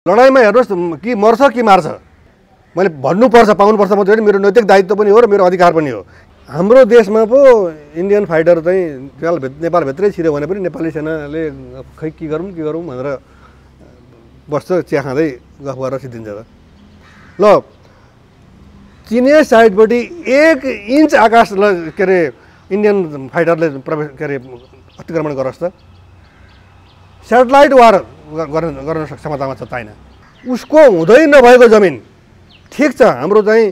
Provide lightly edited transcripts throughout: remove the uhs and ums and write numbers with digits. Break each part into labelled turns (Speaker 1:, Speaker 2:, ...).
Speaker 1: लडाइँमा हेर्नुहोस् कि मर्छ कि मार्छ, मैले भन्नुपर्छ पाउनुपर्छ म त्यो मेरो नैतिक दायित्व पनि हो र मेरो अधिकार पनि हो। हाम्रो देशमा पो इन्डियन फाइटर चाहिँ नेपालभित्रै छिर्यो भने पनि नेपाली सेनाले खै के गरौँ भनेर बस्छ, चिया खाँदै गफ गरेर सिद्धिन्छ त। ल चिनिया साइडपट्टि 1 इन्च आकाश के अरे इन्डियन फाइटरले प्रवेश के अरे अतिक्रमण गरोस् त, सेटेलाइट वार गर्न क्षमतामा छ चाइना। उसको हुँदै नभएको जमिन ठिक छ, हाम्रो चाहिँ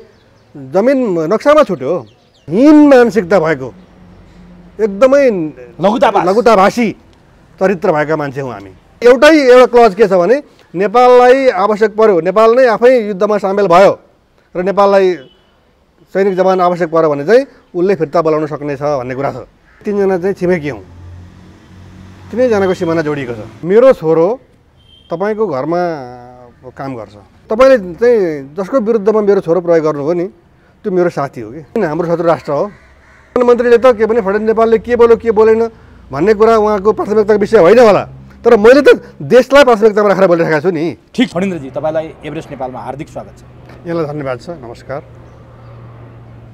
Speaker 1: जमिन नक्सामा छुट्यो, हीन मानसिकता भएको एकदमै लघुताभाषी चरित्र भएका मान्छे हौँ हामी। एउटा क्लज के छ भने नेपाललाई आवश्यक पर्यो, नेपाल नै आफै युद्धमा सामेल भयो र नेपाललाई सैनिक जवान आवश्यक पर्यो भने चाहिँ उसले फिर्ता बोलाउन सक्ने छ भन्ने कुरा छ। 3 जना चाहिँ छिमेकी हौँ, 3 जनाको सिमाना जोडिएको छ। मेरो छोरो तपाईँको घरमा काम गर्छ, तपाईँले चाहिँ जसको विरुद्धमा मेरो छोरो प्रयोग गर्नुभयो नि त्यो मेरो साथी हो कि हाम्रो शत्रु राष्ट्र हो। प्रधानमन्त्रीले त के भने फडेन नेपालले के बोल्यो के बोलेन भन्ने कुरा उहाँको प्राथमिकताको विषय होइन होला, तर मैले त देशलाई प्राथमिकतामा राखेर बोलिरहेको छु नि।
Speaker 2: ठिक फणिन्द्रजी, तपाईँलाई एभरेस्ट नेपालमा हार्दिक स्वागत छ।
Speaker 1: यहाँलाई धन्यवाद छ, नमस्कार।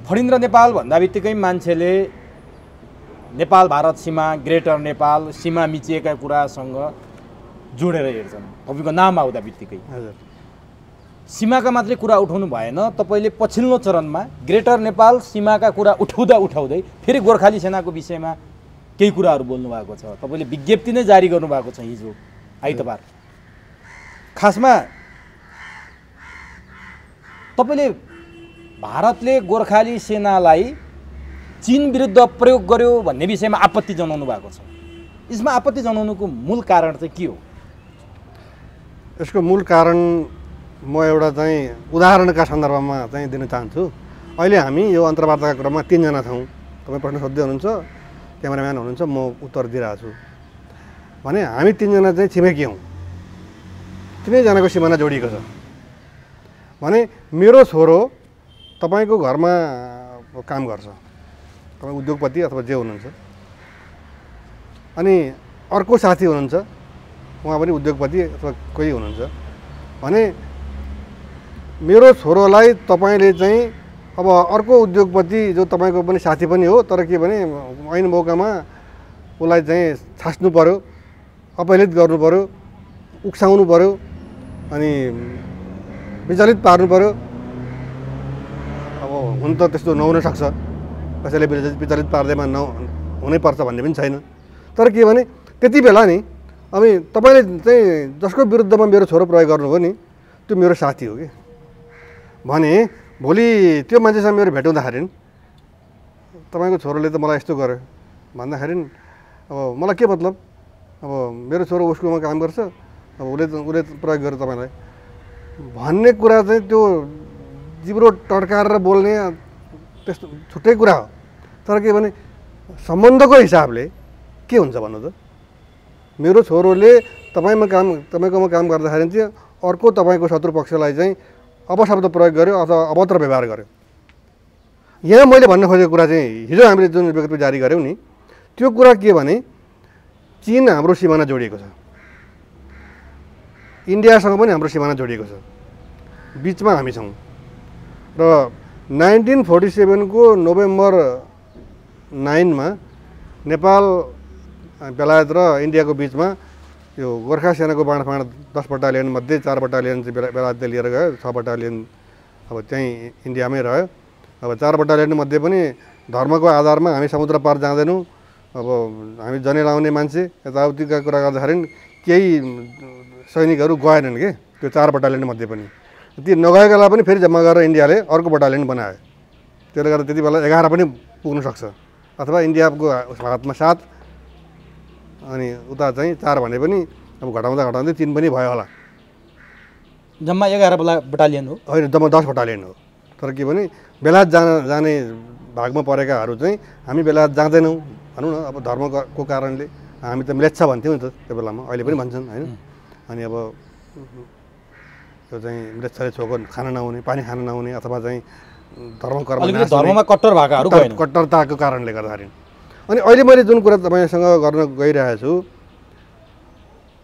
Speaker 2: फणिन्द्र नेपाल भन्दा बित्तिकै मान्छेले नेपाल भारत सीमा, ग्रेटर नेपाल सीमा मिचिएका कुरासँग जोडेर हेर्छन्। तपाईँको नाम आउँदा बित्तिकै
Speaker 1: हजुर
Speaker 2: सीमाका मात्रै कुरा उठाउनु भएन, तपाईँले पछिल्लो चरणमा ग्रेटर नेपाल सीमाका कुरा उठाउँदै फेरि गोर्खाली सेनाको विषयमा केही कुराहरू बोल्नु भएको छ। तपाईँले विज्ञप्ति नै जारी गर्नुभएको छ हिजो आइतबार। खासमा तपाईँले भारतले गोर्खाली सेनालाई चीन विरुद्ध प्रयोग गर्यो भन्ने विषयमा आपत्ति जनाउनु भएको छ। यसमा आपत्ति जनाउनुको मूल कारण चाहिँ के हो?
Speaker 1: यसको मूल कारण म एउटा चाहिँ उदाहरणका सन्दर्भमा चाहिँ दिन चाहन्छु। अहिले हामी यो अन्तर्वार्ताका क्रममा 3 जना छौँ। तपाईँ प्रश्न सोध्दै हुनुहुन्छ, क्यामेराम्यान हुनुहुन्छ, म उत्तर दिइरहेको छु भने हामी 3 जना चाहिँ छिमेकी हौँ, 3 जनाको सिमाना जोडिएको छ भने मेरो छोरो तपाईँको घरमा काम गर्छ, तपाईँ उद्योगपति अथवा जे हुनुहुन्छ, अनि अर्को साथी हुनुहुन्छ उहाँ पनि उद्योगपति अथवा कोही हुनुहुन्छ भने मेरो छोरोलाई तपाईँले चाहिँ अब अर्को उद्योगपति जो तपाईँको पनि साथी पनि हो तर के भने ऐन मौकामा उसलाई चाहिँ छास्नु पर्यो, अपहेलित गर्नु पर्यो, उक्साउनु पर्यो, अनि विचलित पार्नु पर्यो। अब हुन त त्यस्तो नहुन सक्छ, कसैले विचलित पार्दैमा हुनैपर्छ भन्ने पनि छैन, तर के भने त्यति बेला नि अनि तपाईँले चाहिँ जसको विरुद्धमा मेरो छोरो प्रयोग गर्नुभयो नि त्यो मेरो साथी हो कि भने भोलि त्यो मान्छेसँग मेरो भेट हुँदाखेरि तपाईँको छोरोले त मलाई यस्तो गर्यो भन्दाखेरि अब मलाई के मतलब, अब मेरो छोरो उसकोमा काम गर्छ, अब उसले प्रयोग गर्यो तपाईँलाई भन्ने कुरा चाहिँ त्यो जिब्रो टड्काएर बोल्ने त्यस्तो छुट्टै कुरा हो। तर के भने सम्बन्धको हिसाबले के हुन्छ भन्नु त, मेरो छोरोले तपाईँकोमा काम गर्दाखेरि चाहिँ अर्को तपाईँको शत्रु पक्षलाई चाहिँ अपशब्द प्रयोग गर्यो अथवा अभद्र व्यवहार गर्यो। यहाँ मैले भन्न खोजेको कुरा चाहिँ हिजो हामीले जुन विज्ञप्ति जारी गऱ्यौँ नि त्यो कुरा के भने चीन हाम्रो सिमाना जोडिएको छ, इन्डियासँग पनि हाम्रो सिमाना जोडिएको छ, बिचमा हामी छौँ र 1947 को नोभेम्बर 9 मा नेपाल बेलायत र इन्डियाको बिचमा यो गोर्खा सेनाको बाँडफाँड 10 बटालियन मध्ये 4 बटालियन चाहिँ बेलायतले लिएर गयो, 6 बटालियन अब चाहिँ इन्डियामै रह्यो। अब 4 बटालियन मध्ये पनि धर्मको आधारमा हामी समुद्र पार जाँदैनौँ, अब हामी जने लाउने मान्छे यताउतिका कुरा गर्दाखेरि केही सैनिकहरू गएनन् के त्यो 4 बटालियन मध्ये पनि, ती नगएकालाई पनि फेरि जम्मा गरेर इन्डियाले अर्को बटालियन बनायो। त्यसले गर्दा त्यति बेला 11 पनि पुग्न सक्छ अथवा इन्डियाको हातमा 7 अनि उता चाहिँ 4 भने पनि अब घटाउँदै 3 पनि भयो होला।
Speaker 2: जम्मा 11 बटालियन हो?
Speaker 1: होइन, जम्मा 10 बटालियन हो। तर के भने बेलायत जाने भागमा परेकाहरू चाहिँ हामी बेलायत जाँदैनौँ भनौँ न, अब धर्मको कारणले हामी त मिलेच्छ भन्थ्यौँ नि त त्यो बेलामा, अहिले पनि भन्छन् होइन। अनि अब त्यो चाहिँ मिलेच्छले छोको खाना नहुने, पानी खान नहुने अथवा चाहिँ
Speaker 2: धर्ममा
Speaker 1: कट्टरताको कारणले गर्दाखेरि। अनि अहिले मैले जुन कुरा तपाईँसँग गर्न गइरहेको छु,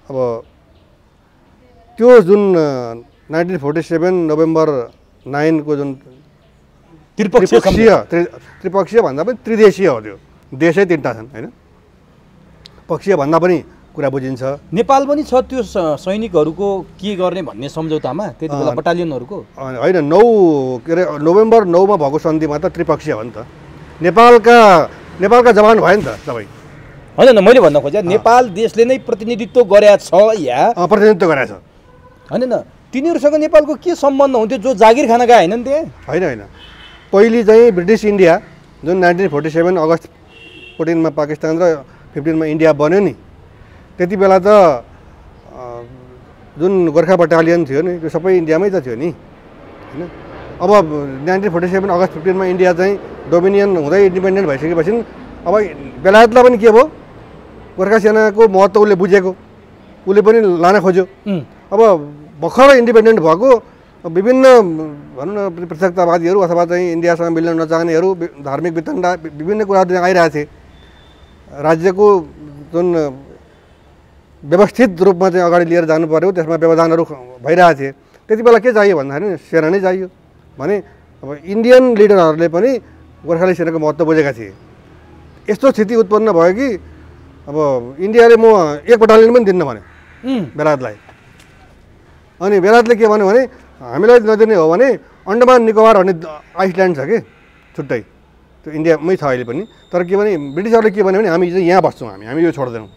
Speaker 1: अब त्यो जुन 1947 नोभेम्बर 9 को जुन त्रिपक्षीय भन्दा पनि त्रिदेशीय हो। त्यो देशै तिनवटा छन् होइन, पक्षीय भन्दा पनि कुरा बुझिन्छ।
Speaker 2: नेपाल पनि छ त्यो सैनिकहरूको के गर्ने भन्ने सम्झौतामा त्यति बेला बटालियनहरूको
Speaker 1: होइन। 9 के अरे नोभेम्बर 9 मा भएको सन्धिमा त त्रिपक्षीय हो नि त। नेपालका जवान भयो नि त सबै।
Speaker 2: होइन न, मैले भन्न खोजेँ नेपाल देशले नै प्रतिनिधित्व गरेको छ या
Speaker 1: प्रतिनिधित्व गरेको छ।
Speaker 2: होइन न, तिनीहरूसँग नेपालको के सम्बन्ध हुन्थ्यो जो जागिर खान गए होइन नि त्यहाँ?
Speaker 1: होइन, पहिले चाहिँ ब्रिटिस इन्डिया जुन 1947 अगस्त 14 मा पाकिस्तान र 15 मा इन्डिया बन्यो नि, त्यति बेला त जुन गोर्खा बटालियन थियो नि त्यो सबै इन्डियामै त थियो नि होइन। अब 1947 अगस्त 15 मा इन्डिया चाहिँ डोमिनियन हुँदै इन्डिपेन्डेन्ट भइसकेपछि अब बेलायतलाई पनि के भयो, गोर्खा सेनाको महत्त्व उसले बुझेको, उसले पनि लान खोज्यो। अब भर्खर इन्डिपेन्डेन्ट भएको विभिन्न भनौँ न पृथकतावादीहरू अथवा चाहिँ इन्डियासँग मिल्न नचाहनेहरू, धार्मिक वितण्डा, विभिन्न कुराहरू आइरहेको थिए। राज्यको जुन व्यवस्थित रूपमा चाहिँ अगाडि लिएर जानु पर्यो त्यसमा व्यवधानहरू भइरहेको थिए। त्यति बेला के चाहियो भन्दाखेरि सेना नै चाहियो भने अब इन्डियन लिडरहरूले पनि गोर्खाली सेनाको महत्त्व बुझेका थिए। यस्तो स्थिति उत्पन्न भयो कि अब इन्डियाले म 1 बटालियन पनि दिन्न भन्यो बेलायतलाई। अनि बेलायतले के भन्यो भने हामीलाई नदिने हो भने अन्डमान निकोबार भन्ने आइसल्यान्ड छ कि छुट्टै, त्यो इन्डियामै छ अहिले पनि। तर के भने ब्रिटिसहरूले के भन्यो भने हामी चाहिँ यहाँ बस्छौँ, हामी यो छोड्दैनौँ।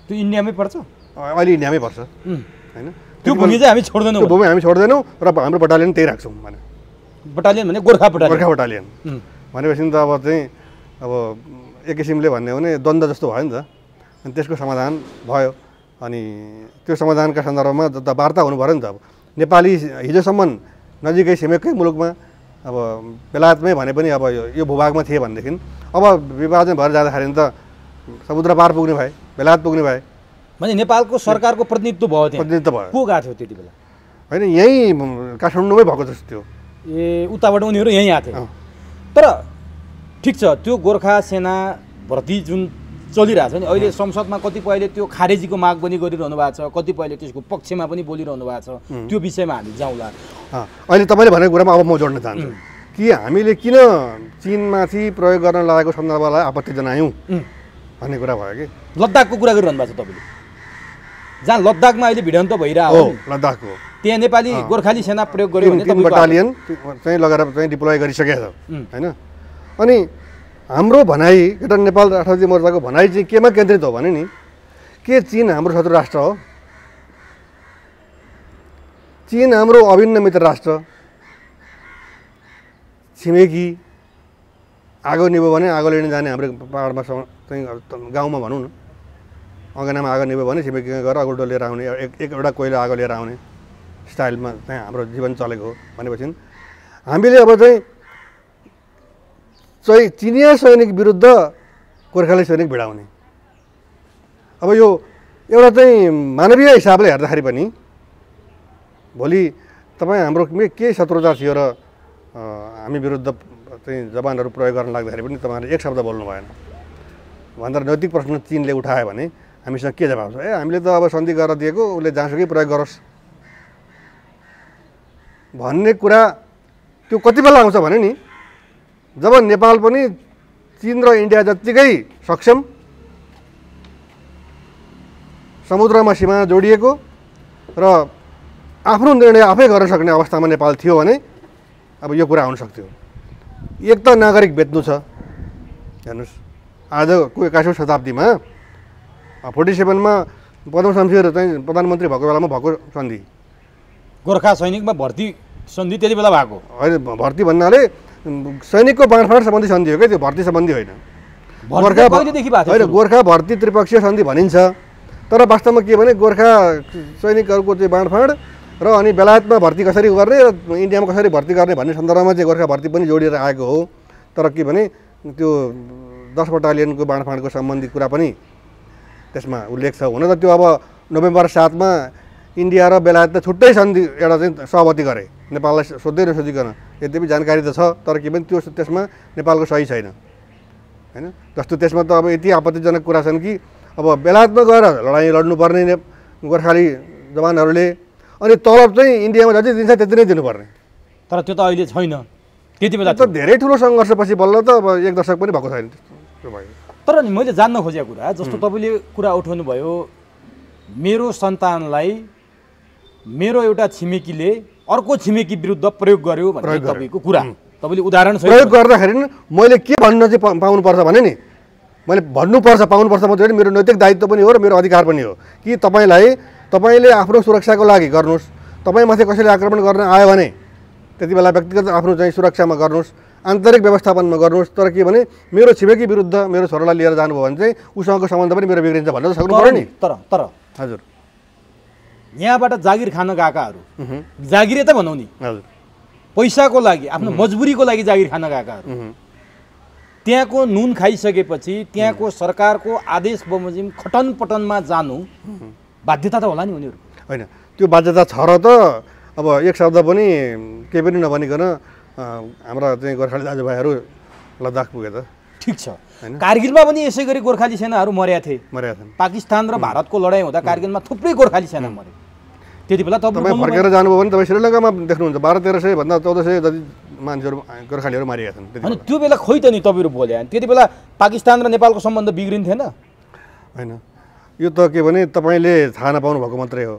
Speaker 2: त्यो इन्डियामै पर्छ,
Speaker 1: अहिले इन्डियामै पर्छ होइन।
Speaker 2: त्यो भूमि चाहिँ हामी छोड्दैनौँ,
Speaker 1: त्यो भूमि हामी छोड्दैनौँ र हाम्रो बटालियन त्यही राख्छौँ भने।
Speaker 2: बटालियन भने गोर्खा
Speaker 1: बटालियन भनेपछि त अब चाहिँ अब एक किसिमले भन्ने हो भने द्वन्द्व जस्तो भयो नि त। अनि त्यसको समाधान भयो। अनि त्यो समाधानका सन्दर्भमा त वार्ता हुनु पऱ्यो नि त। अब नेपाली हिजोसम्म नजिकै छिमेकै मुलुकमा अब बेलायतमै भने पनि अब यो भूभागमा थिए भनेदेखि अब विभाजन भएर जाँदाखेरि त समुद्र पार पुग्ने भए, बेलायत पुग्ने भए।
Speaker 2: भने नेपालको सरकारको प्रतिनिधित्व भयो,
Speaker 1: प्रतिनिधित्व भयो।
Speaker 2: को गएको थियो त्यति बेला?
Speaker 1: होइन, यहीँ काठमाडौँमै भएको जस्तो थियो।
Speaker 2: ए, उताबाट उनीहरू यहीँ आएको थियो। तर ठिक छ, त्यो गोर्खा सेना भर्ती जुन चलिरहेछ नि अहिले संसदमा, कतिपयले त्यो खारेजीको माग पनि गरिरहनु भएको छ, कतिपयले त्यसको पक्षमा पनि बोलिरहनु भएको छ। त्यो विषयमा हामी जाउँला।
Speaker 1: अहिले तपाईँले भनेको कुरामा अब म जोड्न चाहन्छु कि हामीले किन चीनमाथि प्रयोग गर्न लागेको सन्दर्भलाई आपत्ति जनायौँ भन्ने कुरा भयो कि।
Speaker 2: लद्दाखको कुरा गरिरहनु भएको छ तपाईँले, जहाँ लद्दाखमा अहिले भिडन्त भइरहेको हो,
Speaker 1: लद्दाखको
Speaker 2: त्यहाँ नेपाली गोर्खाली सेना प्रयोग गर्यो भने
Speaker 1: 3 बटालियन चाहिँ लगेर चाहिँ डिप्लोय गरिसकेको छ होइन। अनि हाम्रो भनाइ एउटा नेपाल राष्ट्रवादी मोर्चाको भनाइ चाहिँ केमा केन्द्रित हो भने नि, के चीन हाम्रो शत्रु राष्ट्र हो? चीन हाम्रो अभिन्न मित्र राष्ट्र, छिमेकी। आगो निभो भने आगो लिन जाने हाम्रो पाहाडमा चाहिँ गाउँमा भनौँ न, अँगनामा आगो निभो भने छिमेकी गएर अगुल्टो लिएर आउने, एउटा कोइला आगो लिएर आउने स्टाइलमा चाहिँ हाम्रो जीवन चलेको हो भनेपछि हामीले अब चाहिँ चिनिया सैनिक विरुद्ध गोर्खाली सैनिक भिडाउने। अब यो एउटा चाहिँ मानवीय हिसाबले हेर्दाखेरि पनि भोलि तपाईँ हाम्रो के शत्रुता थियो र हामी विरुद्ध चाहिँ जवानहरू प्रयोग गर्न लाग्दाखेरि पनि तपाईँहरूले एक शब्द बोल्नु भएन भनेर नैतिक प्रश्न चीनले उठायो भने हामीसँग के जवाब छ? हामीले त अब सन्धि गरेर दिएको, उसले जहाँसुकै प्रयोग गरोस् भन्ने कुरा। त्यो कति बेला आउँछ भने नि, जब नेपाल पनि चीन र इन्डिया जत्तिकै सक्षम, समुद्रमा सीमा जोडिएको र आफ्नो निर्णय आफै गर्न सक्ने अवस्थामा नेपाल थियो भने अब यो कुरा आउन सक्थ्यो। एक त नागरिक बेच्नु छ, हेर्नुहोस् आजको 21औं शताब्दीमा 47 मा पद्म शमशेर चाहिँ प्रधानमन्त्री भएको बेलामा भएको सन्धि,
Speaker 2: गोर्खा सैनिकमा भर्ती सन्धि त्यति बेला भएको
Speaker 1: होइन। भर्ती भन्नाले सैनिकको बाँडफाँड सम्बन्धी सन्धि हो क्या, त्यो भर्ती सम्बन्धी होइन। गोर्खा भर्ती त्रिपक्षीय सन्धि भनिन्छ, तर वास्तवमा के भने गोर्खा सैनिकहरूको चाहिँ बाँडफाँड र अनि बेलायतमा भर्ती कसरी गर्ने र इन्डियामा कसरी भर्ती गर्ने भन्ने सन्दर्भमा चाहिँ गोर्खा भर्ती पनि जोडिएर आएको हो। तर के भने त्यो 10 बटालियनको बाँडफाँडको सम्बन्धी कुरा पनि त्यसमा उल्लेख छ। हुन त त्यो अब नोभेम्बर 7 मा इन्डिया र बेलायतले छुट्टै सन्धि एउटा चाहिँ सहमति गरे, नेपाललाई सोध्दै नसोधिकन। यद्यपि जानकारी त छ, तर के भने त्यो त्यसमा नेपालको सही छैन होइन। जस्तो त्यसमा त अब यति आपत्तिजनक कुरा छन् कि अब बेलायतमा गएर लडाइँ लड्नुपर्ने गोर्खाली जवानहरूले अनि तलब चाहिँ इन्डियामा जति दिन्छ त्यति नै दिनुपर्ने।
Speaker 2: तर त्यो त अहिले छैन, त्यति बेला
Speaker 1: त धेरै ठुलो सङ्घर्षपछि बल्ल त अब 1 दशक पनि भएको छैन त्यो भयो।
Speaker 2: तर नि मैले जान्न खोजेको कुरा जस्तो तपाईँले कुरा उठाउनु भयो, मेरो सन्तानलाई मेरो एउटा छिमेकीले अर्को छिमेकी विरुद्ध प्रयोग गर्यो भन्ने तपाईँको कुरा, तपाईँले उदाहरण
Speaker 1: प्रयोग गर्दाखेरि मैले के भन्न चाहिँ पाउनुपर्छ भने नि, मैले भन्नुपर्छ पाउनुपर्छ मात्रै होइन, मेरो नैतिक दायित्व पनि हो र मेरो अधिकार पनि हो कि तपाईँले आफ्नो सुरक्षाको लागि गर्नुहोस्। तपाईँमाथि कसैले आक्रमण गर्न आयो भने त्यति बेला व्यक्तिगत आफ्नो चाहिँ सुरक्षामा गर्नुहोस्, आन्तरिक व्यवस्थापनमा गर्नुहोस्। तर के भने मेरो छिमेकी विरुद्ध मेरो छोरालाई लिएर जानुभयो भने चाहिँ उसँगको सम्बन्ध पनि मेरो बिग्रिन्छ भन्न सक्नु पर्यो नि।
Speaker 2: तर
Speaker 1: हजुर
Speaker 2: यहाँबाट जागिर खान गएकाहरू, जागिरै त भनौँ नि,
Speaker 1: हजुर
Speaker 2: पैसाको लागि आफ्नो मजबुरीको लागि जागिर खान गएकाहरू त्यहाँको नुन खाइसकेपछि त्यहाँको सरकारको आदेश बमोजिम खटन पटनमा जानु बाध्यता त होला नि उनीहरू।
Speaker 1: होइन त्यो बाध्यता छ र त अब एक शब्द पनि केही पनि नभनिकन हाम्रा चाहिँ गोर्खाली दाजुभाइहरू लद्दाख पुगे त।
Speaker 2: ठिक छ, कारगिलमा पनि यसै गरी गोर्खाली सेनाहरू मरेका थिए। पाकिस्तान र भारतको लडाइँ हुँदा कारगिलमा थुप्रै गोर्खाली सेना मरे। त्यति बेला तपाईँ
Speaker 1: फर्केर जानुभयो भने तपाईँ श्रीलङ्कामा देख्नुहुन्छ 1200-1300 भन्दा 1400 जति मान्छेहरू गोर्खालीहरू मारिएका छन्।
Speaker 2: अनि त्यो बेला खोइ त नि तपाईँहरू बोले, त्यति बेला पाकिस्तान र नेपालको सम्बन्ध बिग्रिन्थेन?
Speaker 1: होइन, यो त के भने तपाईँले थाहा नपाउनु भएको मात्रै हो।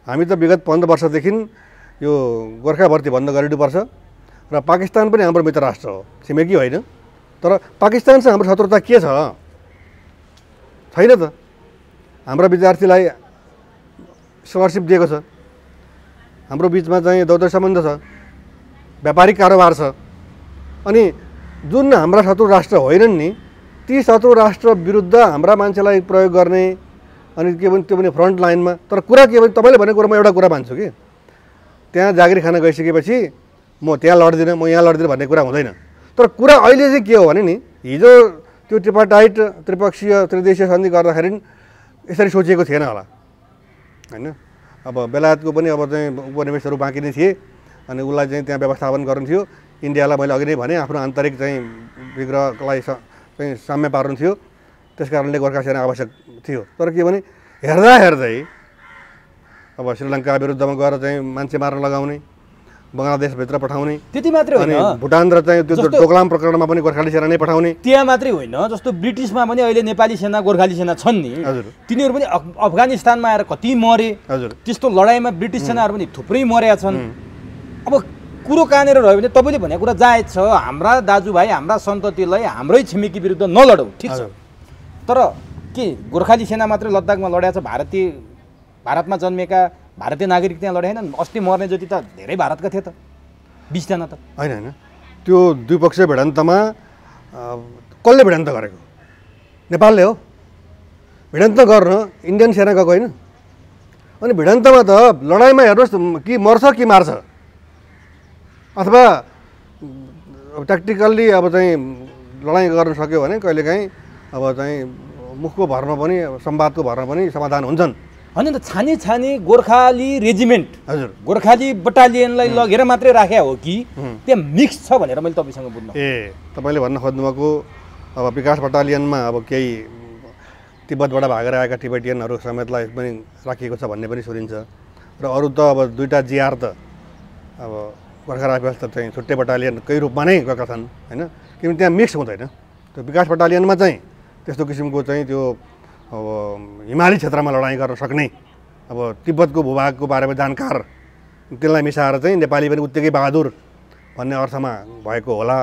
Speaker 1: हामी त विगत 15 वर्षदेखि यो गोर्खा भर्ती बन्द गरिनुपर्छ र पाकिस्तान पनि हाम्रो मित्र राष्ट्र हो, छिमेकी होइन। तर पाकिस्तानसँग हाम्रो शत्रुता के छ? छैन त। हाम्रा विद्यार्थीलाई स्कलरसिप दिएको छ, हाम्रो बिचमा चाहिँ दौत्य सम्बन्ध छ, व्यापारिक कारोबार छ। अनि जुन हाम्रा शत्रु राष्ट्र होइनन् नि, ती शत्रु राष्ट्र विरुद्ध हाम्रा मान्छेलाई प्रयोग गर्ने अनि के भने त्यो पनि फ्रन्ट लाइनमा। तर कुरा के भने तपाईँले भनेको कुरा म एउटा कुरा मान्छु कि त्यहाँ जागिर खान गइसकेपछि म त्यहाँ लड्दिनँ, म यहाँ लड्दिनँ भन्ने कुरा हुँदैन। तर कुरा अहिले चाहिँ के हो भने नि, हिजो त्यो ट्रिपाटाइट त्रिपक्षीय त्रिदेशीय सन्धि गर्दाखेरि यसरी सोचिएको थिएन होला होइन। अब बेलायतको पनि अब चाहिँ उपनिवेशहरू बाँकी नै थिए अनि उसलाई चाहिँ त्यहाँ व्यवस्थापन गर्नु थियो। इन्डियालाई मैले अघि नै भने आफ्नो आन्तरिक चाहिँ विग्रहलाई चाहिँ साम्य पार्नु थियो, त्यस कारणले गोर्खा सेना आवश्यक थियो। तर के भने हेर्दै अब श्रीलङ्का विरुद्धमा गएर चाहिँ मान्छे मार्न लगाउने, बङ्गलादेशभित्र पठाउने,
Speaker 2: त्यति मात्रै होइन,
Speaker 1: भुटान र चाहिँ त्यो डोकलाम प्रकरणमा पनि गोर्खाली सेना नै पठाउने।
Speaker 2: त्यहाँ मात्रै होइन, जस्तो ब्रिटिसमा पनि अहिले नेपाली सेना गोर्खाली सेना छन् नि, तिनीहरू पनि अफगानिस्तानमा आएर कति मरे। त्यस्तो लडाइँमा ब्रिटिस सेनाहरू पनि थुप्रै मरेका छन्। अब कुरो कहाँनिर रह्यो भने तपाईँले भनेको कुरा जायज छ, हाम्रा दाजुभाइ हाम्रा सन्ततिलाई हाम्रै छिमेकी विरुद्ध नलडौँ, ठिक छ। तर के गोर्खाली सेना मात्रै लद्दाखमा लडेको छ? भारतमा जन्मेका भारतीय नागरिक त्यहाँ लडेनन्? अस्ति मर्ने जति त धेरै भारतका थिए त, 20 जना त। होइन,
Speaker 1: त्यो द्विपक्षीय भिडन्तमा कसले भिडन्त गरेको? नेपालले हो। भिडन्त गर्न इन्डियन सेना गएको होइन। अनि भिडन्तमा त लडाइँमा हेर्नुहोस् कि मर्छ कि मार्छ, अथवा ट्याक्टिकल्ली अब चाहिँ लडाइँ गर्न सक्यो भने कहिलेकाहीँ अब चाहिँ मुखको भरमा पनि संवादको भरमा पनि समाधान हुन्छन्।
Speaker 2: होइन त, छानी गोर्खाली रेजिमेन्ट,
Speaker 1: हजुर,
Speaker 2: गोर्खाली बटालियनलाई लगेर मात्रै राखे हो कि त्यहाँ मिक्स छ भनेर मैले तपाईँसँग बुझ्नु।
Speaker 1: तपाईँले भन्न खोज्नुभएको अब विकास बटालियनमा अब केही तिब्बतबाट भागेर आएका टिबेटियनहरू समेतलाई पनि राखिएको छ भन्ने पनि सुनिन्छ। र अरू त अब 2टा जिआर त अब गोर्खा राइफल्स त चाहिँ छुट्टै बटालियनकै रूपमा नै गएका छन् होइन, किनभने त्यहाँ मिक्स हुँदैन। त्यो विकास बटालियनमा चाहिँ त्यस्तो किसिमको चाहिँ त्यो अब हिमाली क्षेत्रमा लडाइँ गर्न सक्ने, अब तिब्बतको भूभागको बारेमा जानकार त्यसलाई मिसाएर चाहिँ नेपाली पनि उत्तिकै बहादुर भन्ने अर्थमा भएको होला।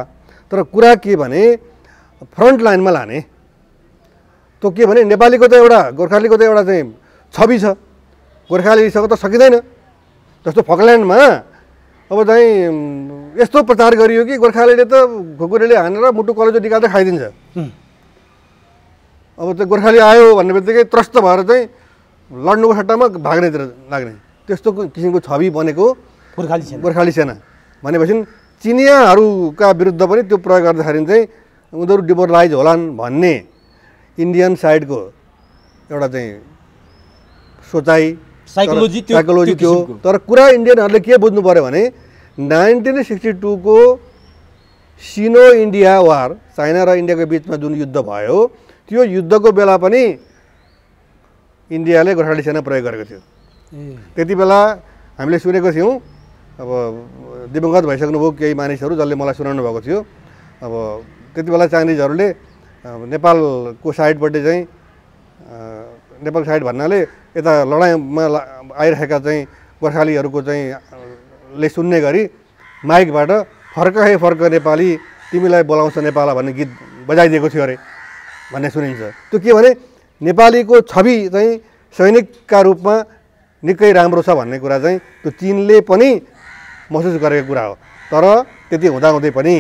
Speaker 1: तर कुरा के भने फ्रन्ट लाइनमा लाने त्यो के भने नेपालीको त एउटा गोर्खालीको त एउटा चाहिँ छवि छ, गोर्खालीसँग त सकिँदैन। जस्तो फकल्यान्डमा अब चाहिँ यस्तो प्रचार गरियो कि गोर्खालीले त खुकुरीले हानेर मुटु कलेजो निकालेर खाइदिन्छ। अब त्यो गोर्खाली आयो भन्ने बित्तिकै त्रस्त भएर चाहिँ लड्नुको सट्टामा भाग्नेतिर लाग्ने, त्यस्तो किसिमको छवि बनेको गोर्खाली सेना भनेपछि चिनियाहरूका विरुद्ध पनि त्यो प्रयोग गर्दाखेरि चाहिँ उनीहरू डिमोरलाइज होलान् भन्ने इन्डियन साइडको एउटा चाहिँ सोचाइ साइकोलोजी थियो। तर कुरा इन्डियनहरूले के बुझ्नु पऱ्यो भने 1962 को सिनो इन्डिया वार, चाइना र इन्डियाको बिचमा जुन युद्ध भयो त्यो युद्धको बेला पनि इन्डियाले गोर्खाली सेना प्रयोग गरेको थियो। त्यति बेला हामीले सुनेको थियौँ अब दिवंगत भइसक्नुभयो केही मानिसहरू जसले मलाई सुनाउनु भएको थियो अब त्यति बेला चाइनिजहरूले नेपालको साइडबाट चाहिँ नेपाल साइड भन्नाले यता लडाइँमा आइरहेका चाहिँ गोर्खालीहरूको चाहिँ ले सुन्ने गरी माइकबाट फर्क हे फर्क नेपाली तिमीलाई बोलाउँछ नेपाल भन्ने गीत बजाइदिएको थियो अरे भन्ने सुनिन्छ। त्यो के भने नेपालीको छवि चाहिँ सैनिकका रूपमा निकै राम्रो छ भन्ने कुरा चाहिँ त्यो चीनले पनि महसुस गरेको कुरा हो। तर त्यति हुँदाहुँदै पनि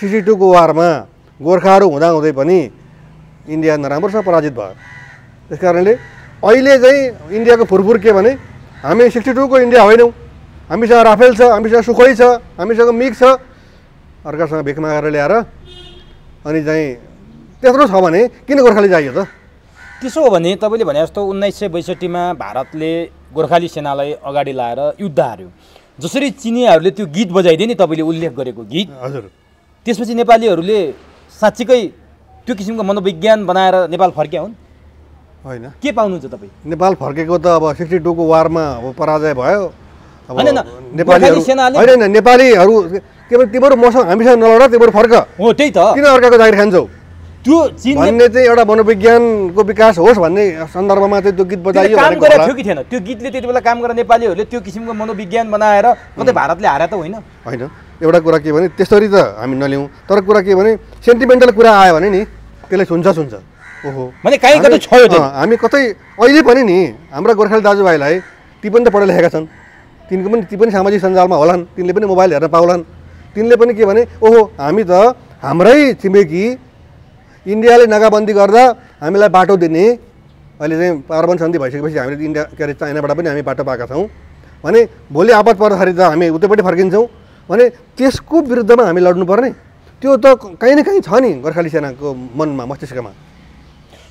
Speaker 1: 62 को वारमा गोर्खाहरू हुँदाहुँदै पनि इन्डिया नराम्रोसँग पराजित भयो। त्यस कारणले अहिले चाहिँ इन्डियाको फुरफुर के भने हामी 62 को इन्डिया होइनौँ, हामीसँग राफेल छ, हामीसँग सुखोई छ, हामीसँग मिग छ, अर्कासँग भिख मागेर ल्याएर अनि चाहिँ त्यत्रो छ भने किन गोर्खाली चाहियो त?
Speaker 2: त्यसो हो भने तपाईँले भने जस्तो 1962 मा भारतले गोर्खाली सेनालाई अगाडि लाएर युद्ध हार्यो, जसरी चिनियाहरूले त्यो गीत बजाइदिए नि तपाईँले उल्लेख गरेको गीत,
Speaker 1: हजुर,
Speaker 2: त्यसपछि नेपालीहरूले साँच्चीकै त्यो किसिमको मनोविज्ञान बनाएर नेपाल फर्क्या हुन्?
Speaker 1: होइन,
Speaker 2: के पाउनुहुन्छ तपाईँ?
Speaker 1: नेपाल फर्केको त अब 62 को वारमा अब पराजय भयो। अब
Speaker 2: होइन,
Speaker 1: नेपालीहरू होइन नेपालीहरू के भन्छ तिमीहरू मसँग हामीसँग नलड, तिमीहरू फर्क।
Speaker 2: हो त्यही त,
Speaker 1: किन अर्काको जागिर खान्छौ
Speaker 2: त्यो चीन
Speaker 1: भन्ने चाहिँ एउटा मनोविज्ञानको विकास होस् भन्ने सन्दर्भमा चाहिँ त्यो गीत बजाइयो
Speaker 2: काम
Speaker 1: भनेको
Speaker 2: गरेको
Speaker 1: होला।
Speaker 2: थियो कि थिएन? त्यो गीतले त्यति बेला काम गरेर नेपालीहरूले त्यो किसिमको मनोविज्ञान बनाएर कतै भारतले हारे त होइन?
Speaker 1: होइन, एउटा कुरा के भने त्यसरी त हामी नलिउँ, तर कुरा के भने सेन्टिमेन्टल कुरा आयो भने नि त्यसले सुन्छ ओहो
Speaker 2: भने कहीँ कतै छ यो चाहिँ।
Speaker 1: हामी कतै अहिले पनि नि हाम्रा गोर्खाली दाजुभाइलाई ती पनि त पढे लेखेका छन्, ती पनि सामाजिक सञ्जालमा होलान्, तिनले पनि मोबाइल हेर्न पाउलान्, तिनले पनि के भने ओहो हामी त हाम्रै छिमेकी इन्डियाले नाकाबन्दी गर्दा हामीलाई बाटो दिने, अहिले चाहिँ पार्वन सन्धि भइसकेपछि हामीले इन्डिया के अरे चाइनाबाट पनि हामी बाटो पाएका छौँ भने भोलि आपत पर्दाखेरि त हामी उतैपट्टि फर्किन्छौँ भने त्यसको विरुद्धमा हामी लड्नुपर्ने, त्यो त कहीँ न कहीँ छ नि गोर्खाली सेनाको मनमा मस्तिष्कमा।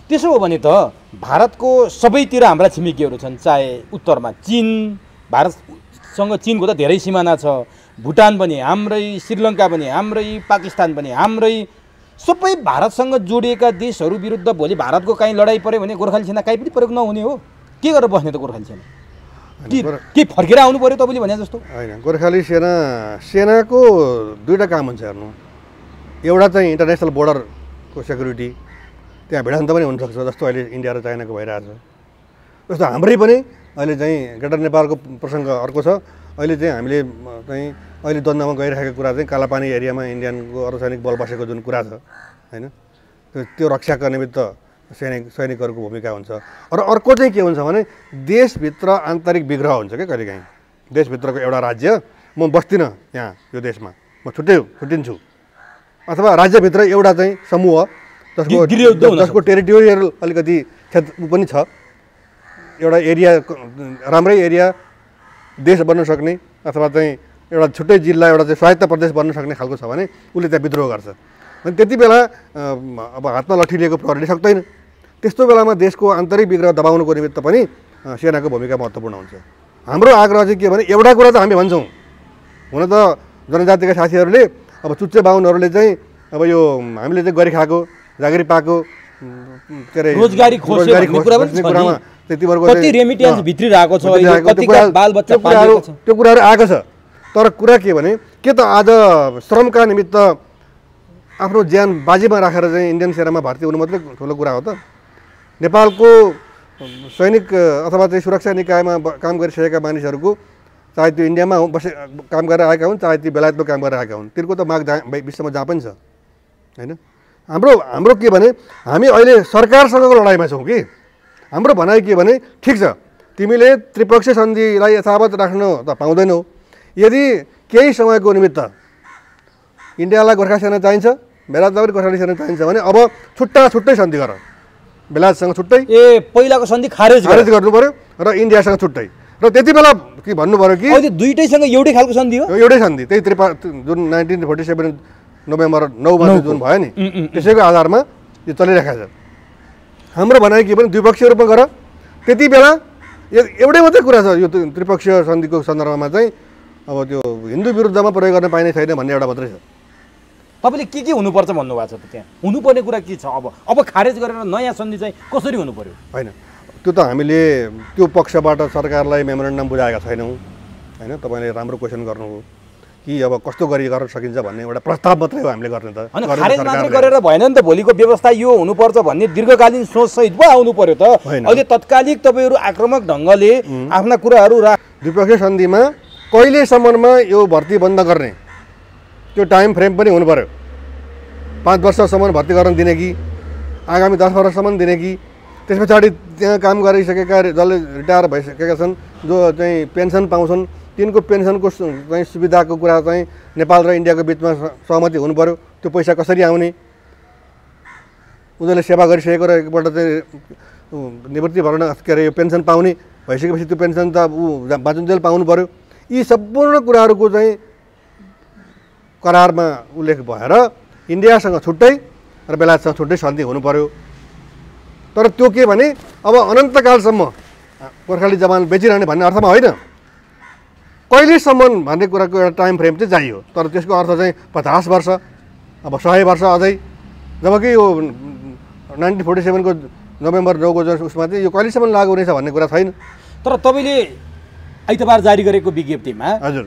Speaker 2: त्यसो हो भने त भारतको सबैतिर हाम्रा छिमेकीहरू छन्, चाहे उत्तरमा चीन, भारतसँग चीनको त धेरै सिमाना छ, भुटान पनि हाम्रै, श्रीलङ्का पनि हाम्रै, पाकिस्तान पनि हाम्रै, सबै भारतसँग जोडिएका देशहरू विरुद्ध भोलि भारतको कहीँ लडाइँ पऱ्यो भने गोर्खाली सेना कहीँ पनि प्रयोग नहुने हो? के गरेर बस्ने त गोर्खाली सेना? के फर्केर आउनु पऱ्यो तपाईँले भने जस्तो?
Speaker 1: होइन, गोर्खाली सेनाको दुईवटा काम हुन्छ हेर्नु, एउटा चाहिँ इन्टरनेसनल बोर्डरको सेक्युरिटी, त्यहाँ भिडान्त पनि हुनसक्छ जस्तो अहिले इन्डिया र चाइनाको भइरहेछ, जस्तो हाम्रै पनि अहिले चाहिँ ग्रेटर नेपालको प्रसङ्ग अर्को छ। अहिले चाहिँ हामीले चाहिँ अहिले द्वन्द्वमा गइरहेको कुरा चाहिँ कालापानी एरियामा इन्डियनको अर्धसैनिक बल बसेको जुन कुरा छ होइन, त्यो रक्षाका निमित्त सैनिकहरूको भूमिका हुन्छ। र अर्को चाहिँ के हुन्छ भने देशभित्र आन्तरिक विग्रह हुन्छ क्या, कहिलेकाहीँ देशभित्रको एउटा राज्य म बस्दिनँ यहाँ यो देशमा, म छुट्टिन्छु, अथवा राज्यभित्र एउटा चाहिँ समूह जसको टेरिटोरियल अलिकति क्षेत्र पनि छ, एउटा एरिया राम्रै एरिया देश बन्न सक्ने अथवा चाहिँ एउटा छुट्टै जिल्ला एउटा चाहिँ स्वायत्त प्रदेश बन्न सक्ने खालको छ भने उसले त्यहाँ विद्रोह गर्छ। अनि त्यति बेला अब हातमा लट्ठी लिएको प्रहरीले सक्दैन, त्यस्तो बेलामा देशको आन्तरिक विग्रह दबाउनुको निमित्त पनि सेनाको भूमिका महत्त्वपूर्ण हुन्छ। हाम्रो आग्रह चाहिँ के भने एउटा कुरा त हामी भन्छौँ, हुन त जनजातिका साथीहरूले अब चुच्चे बाहुनहरूले चाहिँ अब यो हामीले चाहिँ गरी खाएको जागिरी पाएको के अरे
Speaker 2: रोजगारी कुरामा कति रेमिटेन्स भित्री रहेको छ, कतिका बालबच्चा पालेको छ,
Speaker 1: त्यो कुराहरू आएको छ। तर कुरा के भने के त आज श्रमका निमित्त आफ्नो ज्यान बाजीमा राखेर चाहिँ इन्डियन सेनामा भर्ती हुनु मात्रै ठुलो कुरा हो त? नेपालको सैनिक अथवा चाहिँ सुरक्षा निकायमा काम गरिसकेका मानिसहरूको चाहे त्यो इन्डियामा काम गरेर आएका हुन्, चाहे त्यो बेलायतमा काम गरेर आएका हुन्, तिनको त माग विश्वमा जहाँ पनि छ होइन। हाम्रो के भने हामी अहिले सरकारसँगको लडाइँमा छौँ कि हाम्रो भनाइ के भने ठिक छ तिमीले त्रिपक्षीय सन्धिलाई यथावत राख्न त पाउँदैनौ, यदि केही समयको निमित्त इन्डियालाई गोर्खा सेना चाहिन्छ, बेलायतलाई पनि गोर्खाली सेना चाहिन्छ भने अब छुट्टै सन्धि गर, बेलायतसँग छुट्टै,
Speaker 2: पहिलाको सन्धि खारेज
Speaker 1: गर्नु पऱ्यो र इन्डियासँग छुट्टै। र त्यति बेला के भन्नु पऱ्यो कि
Speaker 2: दुईटैसँग एउटै खालको सन्धि हो,
Speaker 1: एउटै सन्धि, त्यही जुन 1947 नोभेम्बर 9 जुन भयो नि त्यसैको आधारमा यो चलिरहेको छ। हाम्रो भनाइ के भने द्विपक्षीय रूपमा गर, त्यति बेला एउटै मात्रै कुरा छ यो त्रिपक्षीय सन्धिको सन्दर्भमा चाहिँ अब त्यो हिन्दू विरुद्धमा प्रयोग गर्न पाइने छैन भन्ने एउटा मात्रै छ।
Speaker 2: तपाईँले के हुनुपर्छ भन्नुभएको छ त? त्यहाँ हुनुपर्ने कुरा के छ? अब खारेज गरेर नयाँ सन्धि चाहिँ कसरी हुनु पर्यो?
Speaker 1: होइन, त्यो त हामीले त्यो पक्षबाट सरकारलाई मेमोरेन्डम बुझाएका छैनौँ होइन। तपाईँले राम्रो क्वेसन गर्नु हो कि अब कस्तो गर्न सकिन्छ भन्ने एउटा प्रस्ताव मात्रै हो हामीले गर्ने त।
Speaker 2: खारेज मात्रै गरेर भएन नि त, भोलिको व्यवस्था यो हुनुपर्छ भन्ने दीर्घकालीन सोचसहित पो आउनु पर्यो त। अहिले तत्कालिक तपाईँहरू आक्रामक ढङ्गले आफ्ना कुराहरू
Speaker 1: द्विपक्षीय सन्धिमा कहिलेसम्ममा यो भर्ती बन्द गर्ने त्यो टाइम फ्रेम पनि हुनु पर्यो। 5 वर्षसम्म भर्ती गर्न दिने कि आगामी 10 वर्षसम्म दिने कि त्यस पछाडि त्यहाँ काम गरिसकेका जसले रिटायर भइसकेका छन् जो चाहिँ पेन्सन पाउँछन् तिनको पेन्सनको चाहिँ सुविधाको कुरा चाहिँ नेपाल र इन्डियाको बिचमा सहमति हुनु पर्यो। त्यो पैसा कसरी आउने, उनीहरूले सेवा गरिसकेको र एकपल्ट चाहिँ निवृत्ति भरण के अरे यो पेन्सन पाउने भइसकेपछि त्यो पेन्सन त ऊ बाँचुन्जेल पाउनु पर्यो। यी सम्पूर्ण कुराहरूको चाहिँ करारमा उल्लेख भएर इन्डियासँग छुट्टै र बेलायतसँग छुट्टै सन्धि हुनु पर्यो। तर त्यो के भने अब अनन्तकालसम्म गोर्खाली जवान बेचिरहने भन्ने अर्थमा होइन, कहिलेसम्म भन्ने कुराको एउटा टाइम फ्रेम चाहिँ चाहियो। तर त्यसको अर्थ चाहिँ 50 वर्ष अब 100 वर्ष अझै, जबकि यो 1947 को नोभेम्बर 9 को उसमा चाहिँ यो कहिलेसम्म लागू हुनेछ भन्ने कुरा छैन।
Speaker 2: तर तपाईँले आइतबार जारी गरेको विज्ञप्तिमा
Speaker 1: हजुर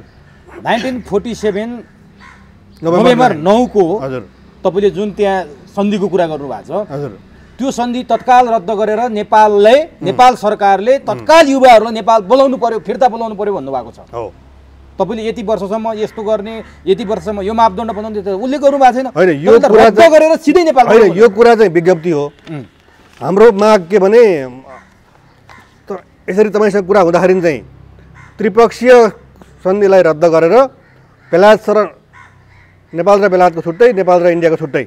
Speaker 2: 1947 नोभेम्बर 9 को
Speaker 1: हजुर
Speaker 2: तपाईँले जुन त्यहाँ सन्धिको कुरा गर्नुभएको छ,
Speaker 1: हजुर
Speaker 2: त्यो सन्धि तत्काल रद्द गरेर नेपाल सरकारले तत्काल युवाहरूलाई नेपाल बोलाउनु पर्यो, फिर्ता बोलाउनु पर्यो भन्नुभएको छ।
Speaker 1: हो,
Speaker 2: तपाईँले यति वर्षसम्म यस्तो गर्ने, यति वर्षसम्म यो मापदण्ड बनाउने उल्लेख गर्नु भएको छैन।
Speaker 1: होइन यो कुरा
Speaker 2: रद्द गरेर सिधै नेपाल
Speaker 1: होइन, यो कुरा चाहिँ विज्ञप्ति हो। हाम्रो माग के भने यसरी तपाईँसँग कुरा हुँदाखेरि चाहिँ त्रिपक्षीय सन्धिलाई रद्द गरेर बेलायत र नेपाल र बेलायतको छुट्टै, नेपाल र इन्डियाको छुट्टै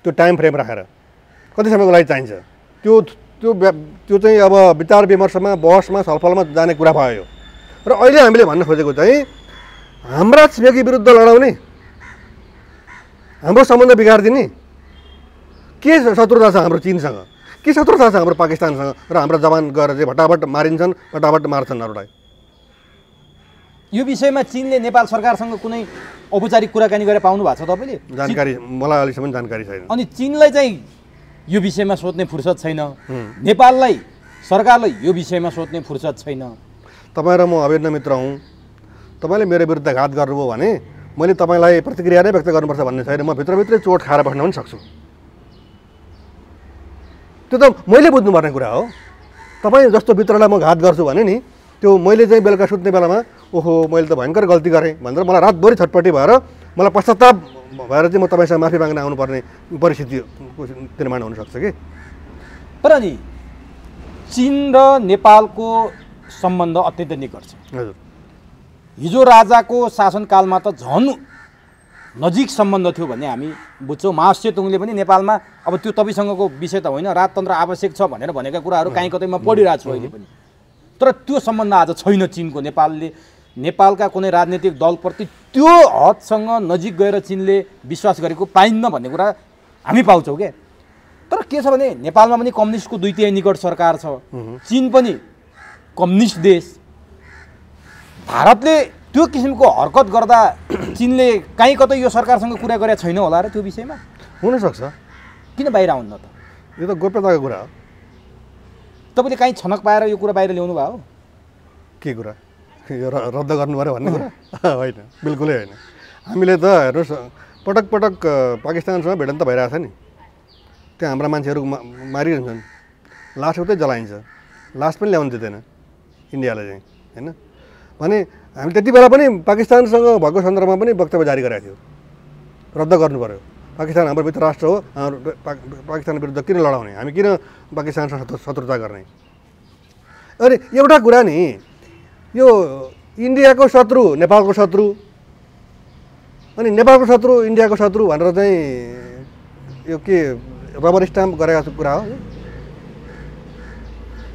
Speaker 1: त्यो टाइम फ्रेम राखेर कति समयको लागि चाहिन्छ त्यो त्यो त्यो चाहिँ अब विचार विमर्शमा बहसमा छलफलमा जाने कुरा भयो। र अहिले हामीले भन्न खोजेको चाहिँ हाम्रा छिमेकी विरुद्ध लडाउने, हाम्रो सम्बन्ध बिगारिदिने के शत्रुता छ हाम्रो चीनसँग, के शत्रुता छ हाम्रो पाकिस्तानसँग र हाम्रो जवान गएर चाहिँ भटाभट मारिन्छन्, भटाभट मार्छन् अरूलाई।
Speaker 2: यो विषयमा चीनले नेपाल सरकारसँग कुनै औपचारिक कुराकानी गरेर पाउनु भएको छ तपाईँले?
Speaker 1: जानकारी मलाई अहिलेसम्म जानकारी छैन।
Speaker 2: अनि चीनलाई चाहिँ यो विषयमा सोध्ने फुर्सद छैन, नेपाललाई सरकारलाई यो विषयमा सोध्ने फुर्सद छैन।
Speaker 1: तपाईँ र म अभिन्न मित्र हुँ, तपाईँले मेरो विरुद्ध घात गर्नुभयो भने मैले तपाईँलाई प्रतिक्रिया नै व्यक्त गर्नुपर्छ भन्ने छैन। म भित्रभित्रै चोट खाएर बस्न पनि सक्छु, त्यो त मैले बुझ्नुपर्ने कुरा हो। तपाईँ जस्तो भित्रलाई म घात गर्छु भने नि त्यो मैले चाहिँ बेलुका सुत्ने बेलामा ओहो मैले त भयङ्कर गल्ती गरेँ भनेर मलाई रातभरि छटपट्टि भएर मलाई पश्चाताप भएर चाहिँ म तपाईँसँग माफी माग्न आउनुपर्ने परिस्थिति निर्माण हुनसक्छ कि।
Speaker 2: तर नि चीन र नेपालको सम्बन्ध अत्यन्तै निकट छ।
Speaker 1: हजुर,
Speaker 2: हिजो राजाको शासनकालमा त झन् नजिक सम्बन्ध थियो भन्ने हामी बुझ्छौँ। माओ सेतुङले पनि नेपालमा अब त्यो तपाईँसँगको विषय त होइन, राजतन्त्र आवश्यक छ भनेर भनेका कुराहरू काहीँ कतैमा पढिरहेको छु अहिले पनि। तर त्यो सम्बन्ध आज छैन चीनको। नेपालले नेपालका कुनै राजनीतिक दलप्रति त्यो हदसँग नजिक गएर चीनले विश्वास गरेको पाइन्न भन्ने कुरा हामी पाउँछौँ क्या। तर के छ भने नेपालमा पनि कम्युनिस्टको 2/3 निकट सरकार छ, चीन पनि कम्युनिस्ट देश। भारतले त्यो किसिमको हरकत गर्दा चीनले काहीँ कतै यो सरकारसँग कुरा गरेका छैन होला र त्यो विषयमा?
Speaker 1: हुनसक्छ,
Speaker 2: किन बाहिर आउन्न त?
Speaker 1: यो त गोप्यताको कुरा हो।
Speaker 2: तपाईँले काहीँ छनक पाएर यो कुरा बाहिर ल्याउनु भयो?
Speaker 1: के कुरा यो रद्द गर्नु पऱ्यो भन्ने कुरा होइन, बिल्कुलै होइन। हामीले त हेर्नुहोस् पटक पटक पाकिस्तानसँग भिडन्त भइरहेको छ नि, त्यहाँ हाम्रा मान्छेहरू मारिरहन्छन्, लास उतै जलाइन्छ, लास पनि ल्याउनु दिँदैन इन्डियाले चाहिँ होइन। भने हामी त्यति बेला पनि पाकिस्तानसँग भएको सन्दर्भमा पनि वक्तव्य जारी गरेको थियो, रद्द गर्नु पऱ्यो। पाकिस्तान हाम्रो मित्र राष्ट्र हो, पाकिस्तान विरुद्ध किन लडाउने, हामी किन पाकिस्तानसँग शत्रुता गर्ने। अनि एउटा कुरा नि यो इन्डियाको शत्रु नेपालको शत्रु अनि नेपालको शत्रु इन्डियाको शत्रु भनेर चाहिँ यो के रबर स्ट्याम्प गरेको कुरा हो?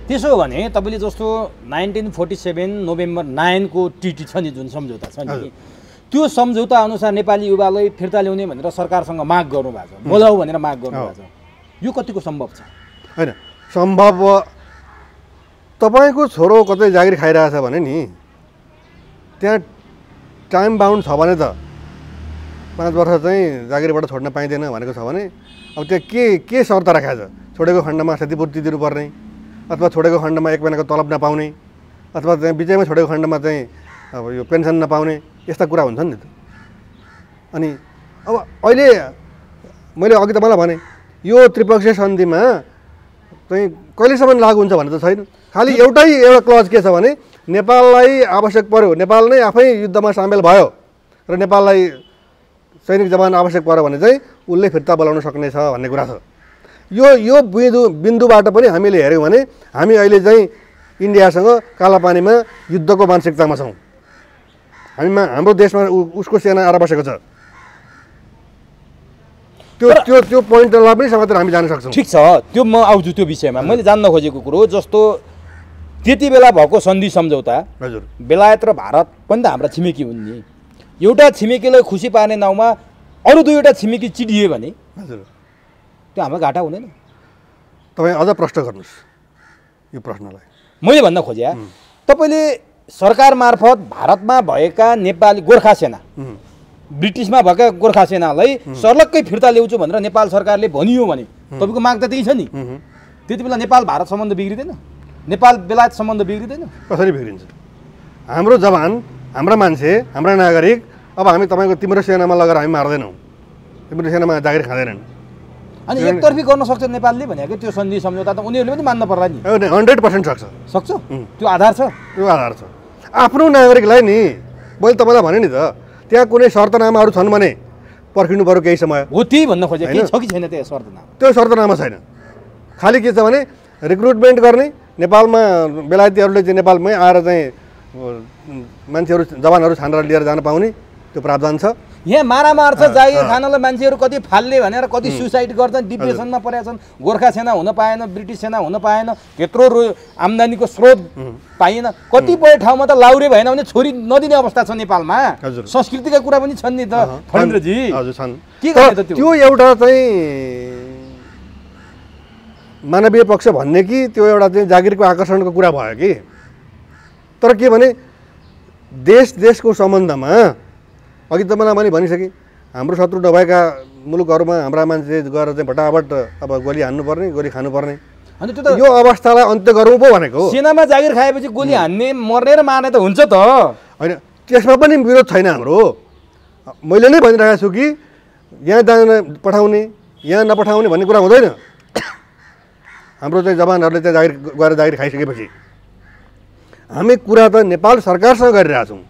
Speaker 2: त्यसो हो भने तपाईँले जस्तो 1947 नोभेम्बर 9 को टिटी छ नि, जुन सम्झौता छ नि, त्यो सम्झौता अनुसार नेपाली युवालाई फिर्ता ल्याउने भनेर सरकारसँग माग गर्नुभएको छ, बोलाऊ भनेर माग गर्नुभएको छ। यो कतिको सम्भव छ?
Speaker 1: होइन सम्भव। तपाईँको छोरो कतै जागिर खाइरहेछ भने नि त्यहाँ टाइम बााउन्ड छ भने त 5 वर्ष चाहिँ जागिरबाट छोड्न पाइँदैन भनेको छ भने अब त्यहाँ के शर्त राखेको छ? छोडेको खण्डमा क्षतिपूर्ति दिनुपर्ने, अथवा छोडेको खण्डमा 1 महिनाको तलब नपाउने अथवा चाहिँ बिचैमा छोडेको खण्डमा चाहिँ अब यो पेन्सन नपाउने यस्ता कुरा हुन्छन् नि त। अनि अब अहिले मैले अघि तपाईँलाई भने यो त्रिपक्षीय सन्धिमा चाहिँ कहिलेसम्म लागु हुन्छ भन्ने त छैन। खालि एउटा क्लज के छ भने नेपाललाई आवश्यक पर्यो, नेपाल नै आफै युद्धमा सामेल भयो र नेपाललाई सैनिक जवान आवश्यक पर्यो भने चाहिँ उसले फिर्ता बोलाउन सक्ने छ भन्ने कुरा छ। यो बिन्दुबाट पनि हामीले हेऱ्यौँ भने हामी अहिले चाहिँ इन्डियासँग कालापानीमा युद्धको मानसिकतामा छौँ। हाम्रो देशमा उसको सेना आएर बसेको छ। त्यो पोइन्टलाई पनि समातेर हामी जान सक्छौँ।
Speaker 2: ठिक छ, त्यो म आउँछु त्यो विषयमा। मैले जान्न खोजेको कुरो जस्तो त्यति बेला भएको सन्धि सम्झौता,
Speaker 1: हजुर,
Speaker 2: बेलायत र भारत पनि त हाम्रा छिमेकी हुन् नि। एउटा छिमेकीलाई खुसी पार्ने नाउँमा अरू दुईवटा छिमेकी चिडिए भने
Speaker 1: हजुर
Speaker 2: त्यो हाम्रो घाटा हुँदैन?
Speaker 1: तपाईँ अझ प्रश्न गर्नुहोस् यो प्रश्नलाई।
Speaker 2: मैले भन्न खोजेँ तपाईँले सरकार मार्फत भारतमा भएका नेपाली गोर्खा सेना, ब्रिटिसमा भएका गोर्खा सेनालाई सर्लक्कै फिर्ता ल्याउँछु भनेर नेपाल सरकारले भनियो भने तपाईँको माग त त्यही छ नि। त्यति बेला नेपाल भारत सम्बन्ध बिग्रिँदैन? नेपाल बेलायत सम्बन्ध बिग्रिँदैन?
Speaker 1: कसरी बिग्रिन्छ? हाम्रो जवान, हाम्रा मान्छे, हाम्रा नागरिक अब हामी तपाईँको तिम्रो सेनामा लगेर हामी मार्दैनौँ, तिम्रो सेनामा जागिर खाँदैनन्।
Speaker 2: अनि एकतर्फी गर्न सक्छ नेपालले भनेको त्यो सन्धि सम्झौता त उनीहरूले पनि मान्न पर्ला नि।
Speaker 1: 100% सक्छ।
Speaker 2: त्यो आधार छ,
Speaker 1: त्यो आधार छ। आफ्नो नागरिकलाई नि मैले तपाईँलाई भने नि त, त्यहाँ कुनै शर्तनामाहरू छन् भने पर्खिनु पऱ्यो केही समय।
Speaker 2: हो त्यही भन्न खोजेँ, के छ कि छैन त्यो शर्तनामा? त्यो
Speaker 1: शर्तनामा छैन। खालि के छ भने रिक्रुटमेन्ट गर्ने, नेपालमा बेलायतीहरूले चाहिँ नेपालमै आएर चाहिँ मान्छेहरू जवानहरू छानेर लिएर जान पाउने त्यो प्रावधान छ।
Speaker 2: यहाँ मारामार छ, जागिर खानलाई मान्छेहरू कति फाल्ले भनेर कति सुसाइड गर्छन्, डिप्रेसनमा परेका छन्। गोर्खा सेना हुन पाएन, ब्रिटिस सेना हुन पाएन, त्यत्रो आम्दानीको स्रोत पाइएन। कतिपय ठाउँमा त लाउरे भएन भने छोरी नदिने अवस्था छ नेपालमा। संस्कृतिका कुरा पनि छन् नि त फणेन्द्रजी।
Speaker 1: हजुर छन्।
Speaker 2: के गर्ने त
Speaker 1: त्यो एउटा चाहिँ मानवीय पक्ष भन्ने कि त्यो एउटा चाहिँ जागिरको आकर्षणको कुरा भयो कि। तर के भने देशको सम्बन्धमा अघि तपाईँलाई मैले भनिसकेँ, हाम्रो शत्रु नभएका मुलुकहरूमा हाम्रा मान्छे गएर चाहिँ भटाभट अब गोली हान्नुपर्ने, गोली खानुपर्ने,
Speaker 2: अनि त्यो त
Speaker 1: यो अवस्थालाई अन्त्य गरौँ पो भनेको।
Speaker 2: सेनामा जागिर खाएपछि गोली हान्ने, मर्ने र मार्ने त हुन्छ त
Speaker 1: होइन, त्यसमा पनि विरोध छैन हाम्रो। मैले नै भनिरहेको छु कि यहाँ जान पठाउने, यहाँ नपठाउने भन्ने कुरा हुँदैन। हाम्रो चाहिँ जवानहरूले चाहिँ जागिर खाइसकेपछि हामी कुरा त नेपाल सरकारसँग गरिरहेछौँ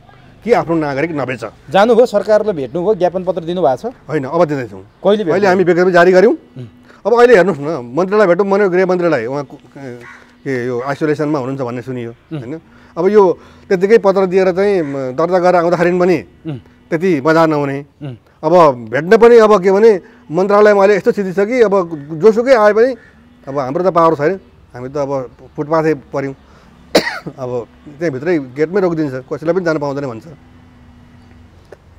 Speaker 1: कि आफ्नो नागरिक नबेच।
Speaker 2: जानुभयो सरकारले भेट्नुभयो, ज्ञापन पत्र दिनुभएको छ?
Speaker 1: होइन, अब दिँदैछौँ।
Speaker 2: अहिले
Speaker 1: हामी विज्ञप्ति जारी गऱ्यौँ। अब अहिले हेर्नुहोस् न, मन्त्रीलाई भेटौँ भन्यो, गृहमन्त्रीलाई उहाँ के यो आइसोलेसनमा हुनुहुन्छ भन्ने सुनियो होइन। अब यो त्यतिकै पत्र दिएर चाहिँ दर्ता गरेर आउँदाखेरि पनि त्यति मजा नहुने। अब भेट्न पनि अब के भने मन्त्रालयमा अहिले यस्तो स्थिति छ कि अब जोसुकै आए पनि अब हाम्रो त पावर छैन, हामी त अब फुटपाथै पऱ्यौँ। अब त्यहीँभित्रै गेटमै रोकिदिन्छ, कसैलाई पनि जान पाउँदैन भन्छ।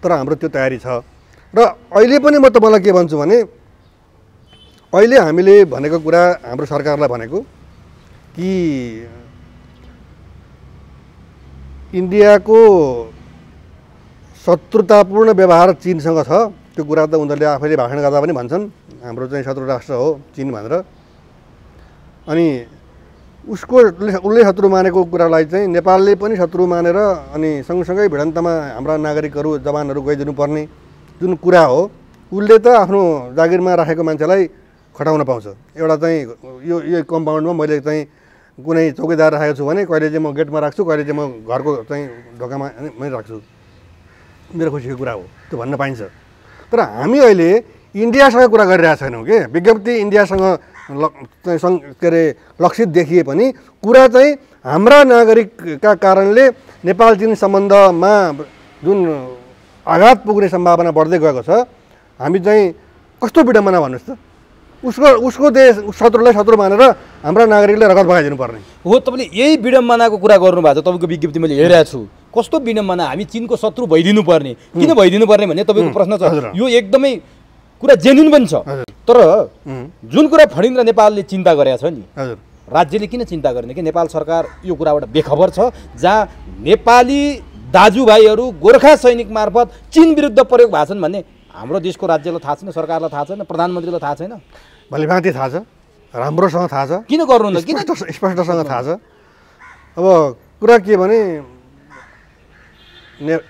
Speaker 1: तर हाम्रो त्यो तयारी छ। र अहिले पनि म तपाईँलाई के भन्छु भने अहिले हामीले भनेको कुरा, हाम्रो सरकारलाई भनेको कि इन्डियाको शत्रुतापूर्ण व्यवहार चीनसँग छ। त्यो कुरा त उनीहरूले आफैले भाषण गर्दा पनि भन्छन्, हाम्रो चाहिँ शत्रु राष्ट्र हो चीन भनेर। अनि उसले शत्रु मानेको कुरालाई चाहिँ नेपालले पनि शत्रु मानेर अनि सँगसँगै भिडन्तमा हाम्रा नागरिकहरू, जवानहरू गइदिनु पर्ने जुन कुरा हो, उसले त आफ्नो जागिरमा राखेको मान्छेलाई खटाउन पाउँछ। एउटा चाहिँ यो कम्पाउन्डमा मैले चाहिँ कुनै चौकीदार राखेको छु भने कहिले चाहिँ म गेटमा राख्छु, कहिले चाहिँ म घरको चाहिँ ढोकामा मै राख्छु, मेरो खुसीको कुरा हो, त्यो भन्न पाइन्छ। तर हामी अहिले इन्डियासँग कुरा गरिरहेको छैनौँ कि विज्ञप्ति इन्डियासँग के अरे लक्षित देखिए पनि कुरा चाहिँ हाम्रा नागरिकका कारणले नेपाल चीन सम्बन्धमा जुन आघात पुग्ने सम्भावना बढ्दै गएको छ। हामी चाहिँ कस्तो विडम्बना भन्नुहोस् त, उसको देश शत्रुलाई शत्रु मानेर हाम्रा नागरिकले रगत बगाइदिनु पर्ने
Speaker 2: हो। तपाईँले यही विडम्बनाको कुरा गर्नुभएको छ, तपाईँको विज्ञप्ति मैले हेरेको छु। कस्तो विडम्बना, हामी चीनको शत्रु भइदिनु पर्ने, किन भइदिनु पर्ने भन्ने तपाईँको प्रश्न छ। यो एकदमै कुरा जेन्युन पनि छ। तर जुन कुरा फणेन्द्र नेपालले चिन्ता गरेको छ नि, राज्यले किन चिन्ता गर्ने कि नेपाल सरकार यो कुराबाट बेखबर छ, जहाँ नेपाली दाजुभाइहरू गोर्खा सैनिक मार्फत चीन विरुद्ध प्रयोग भएको छन् भन्ने हाम्रो देशको राज्यलाई थाहा छैन, सरकारलाई थाहा छैन, प्रधानमन्त्रीलाई थाहा छैन,
Speaker 1: भलिभाँति थाहा छ। राम्रोसँग थाहा छ,
Speaker 2: किन गर्नुहुन्न? किन
Speaker 1: स्पष्टसँग थाहा छ। अब कुरा के भने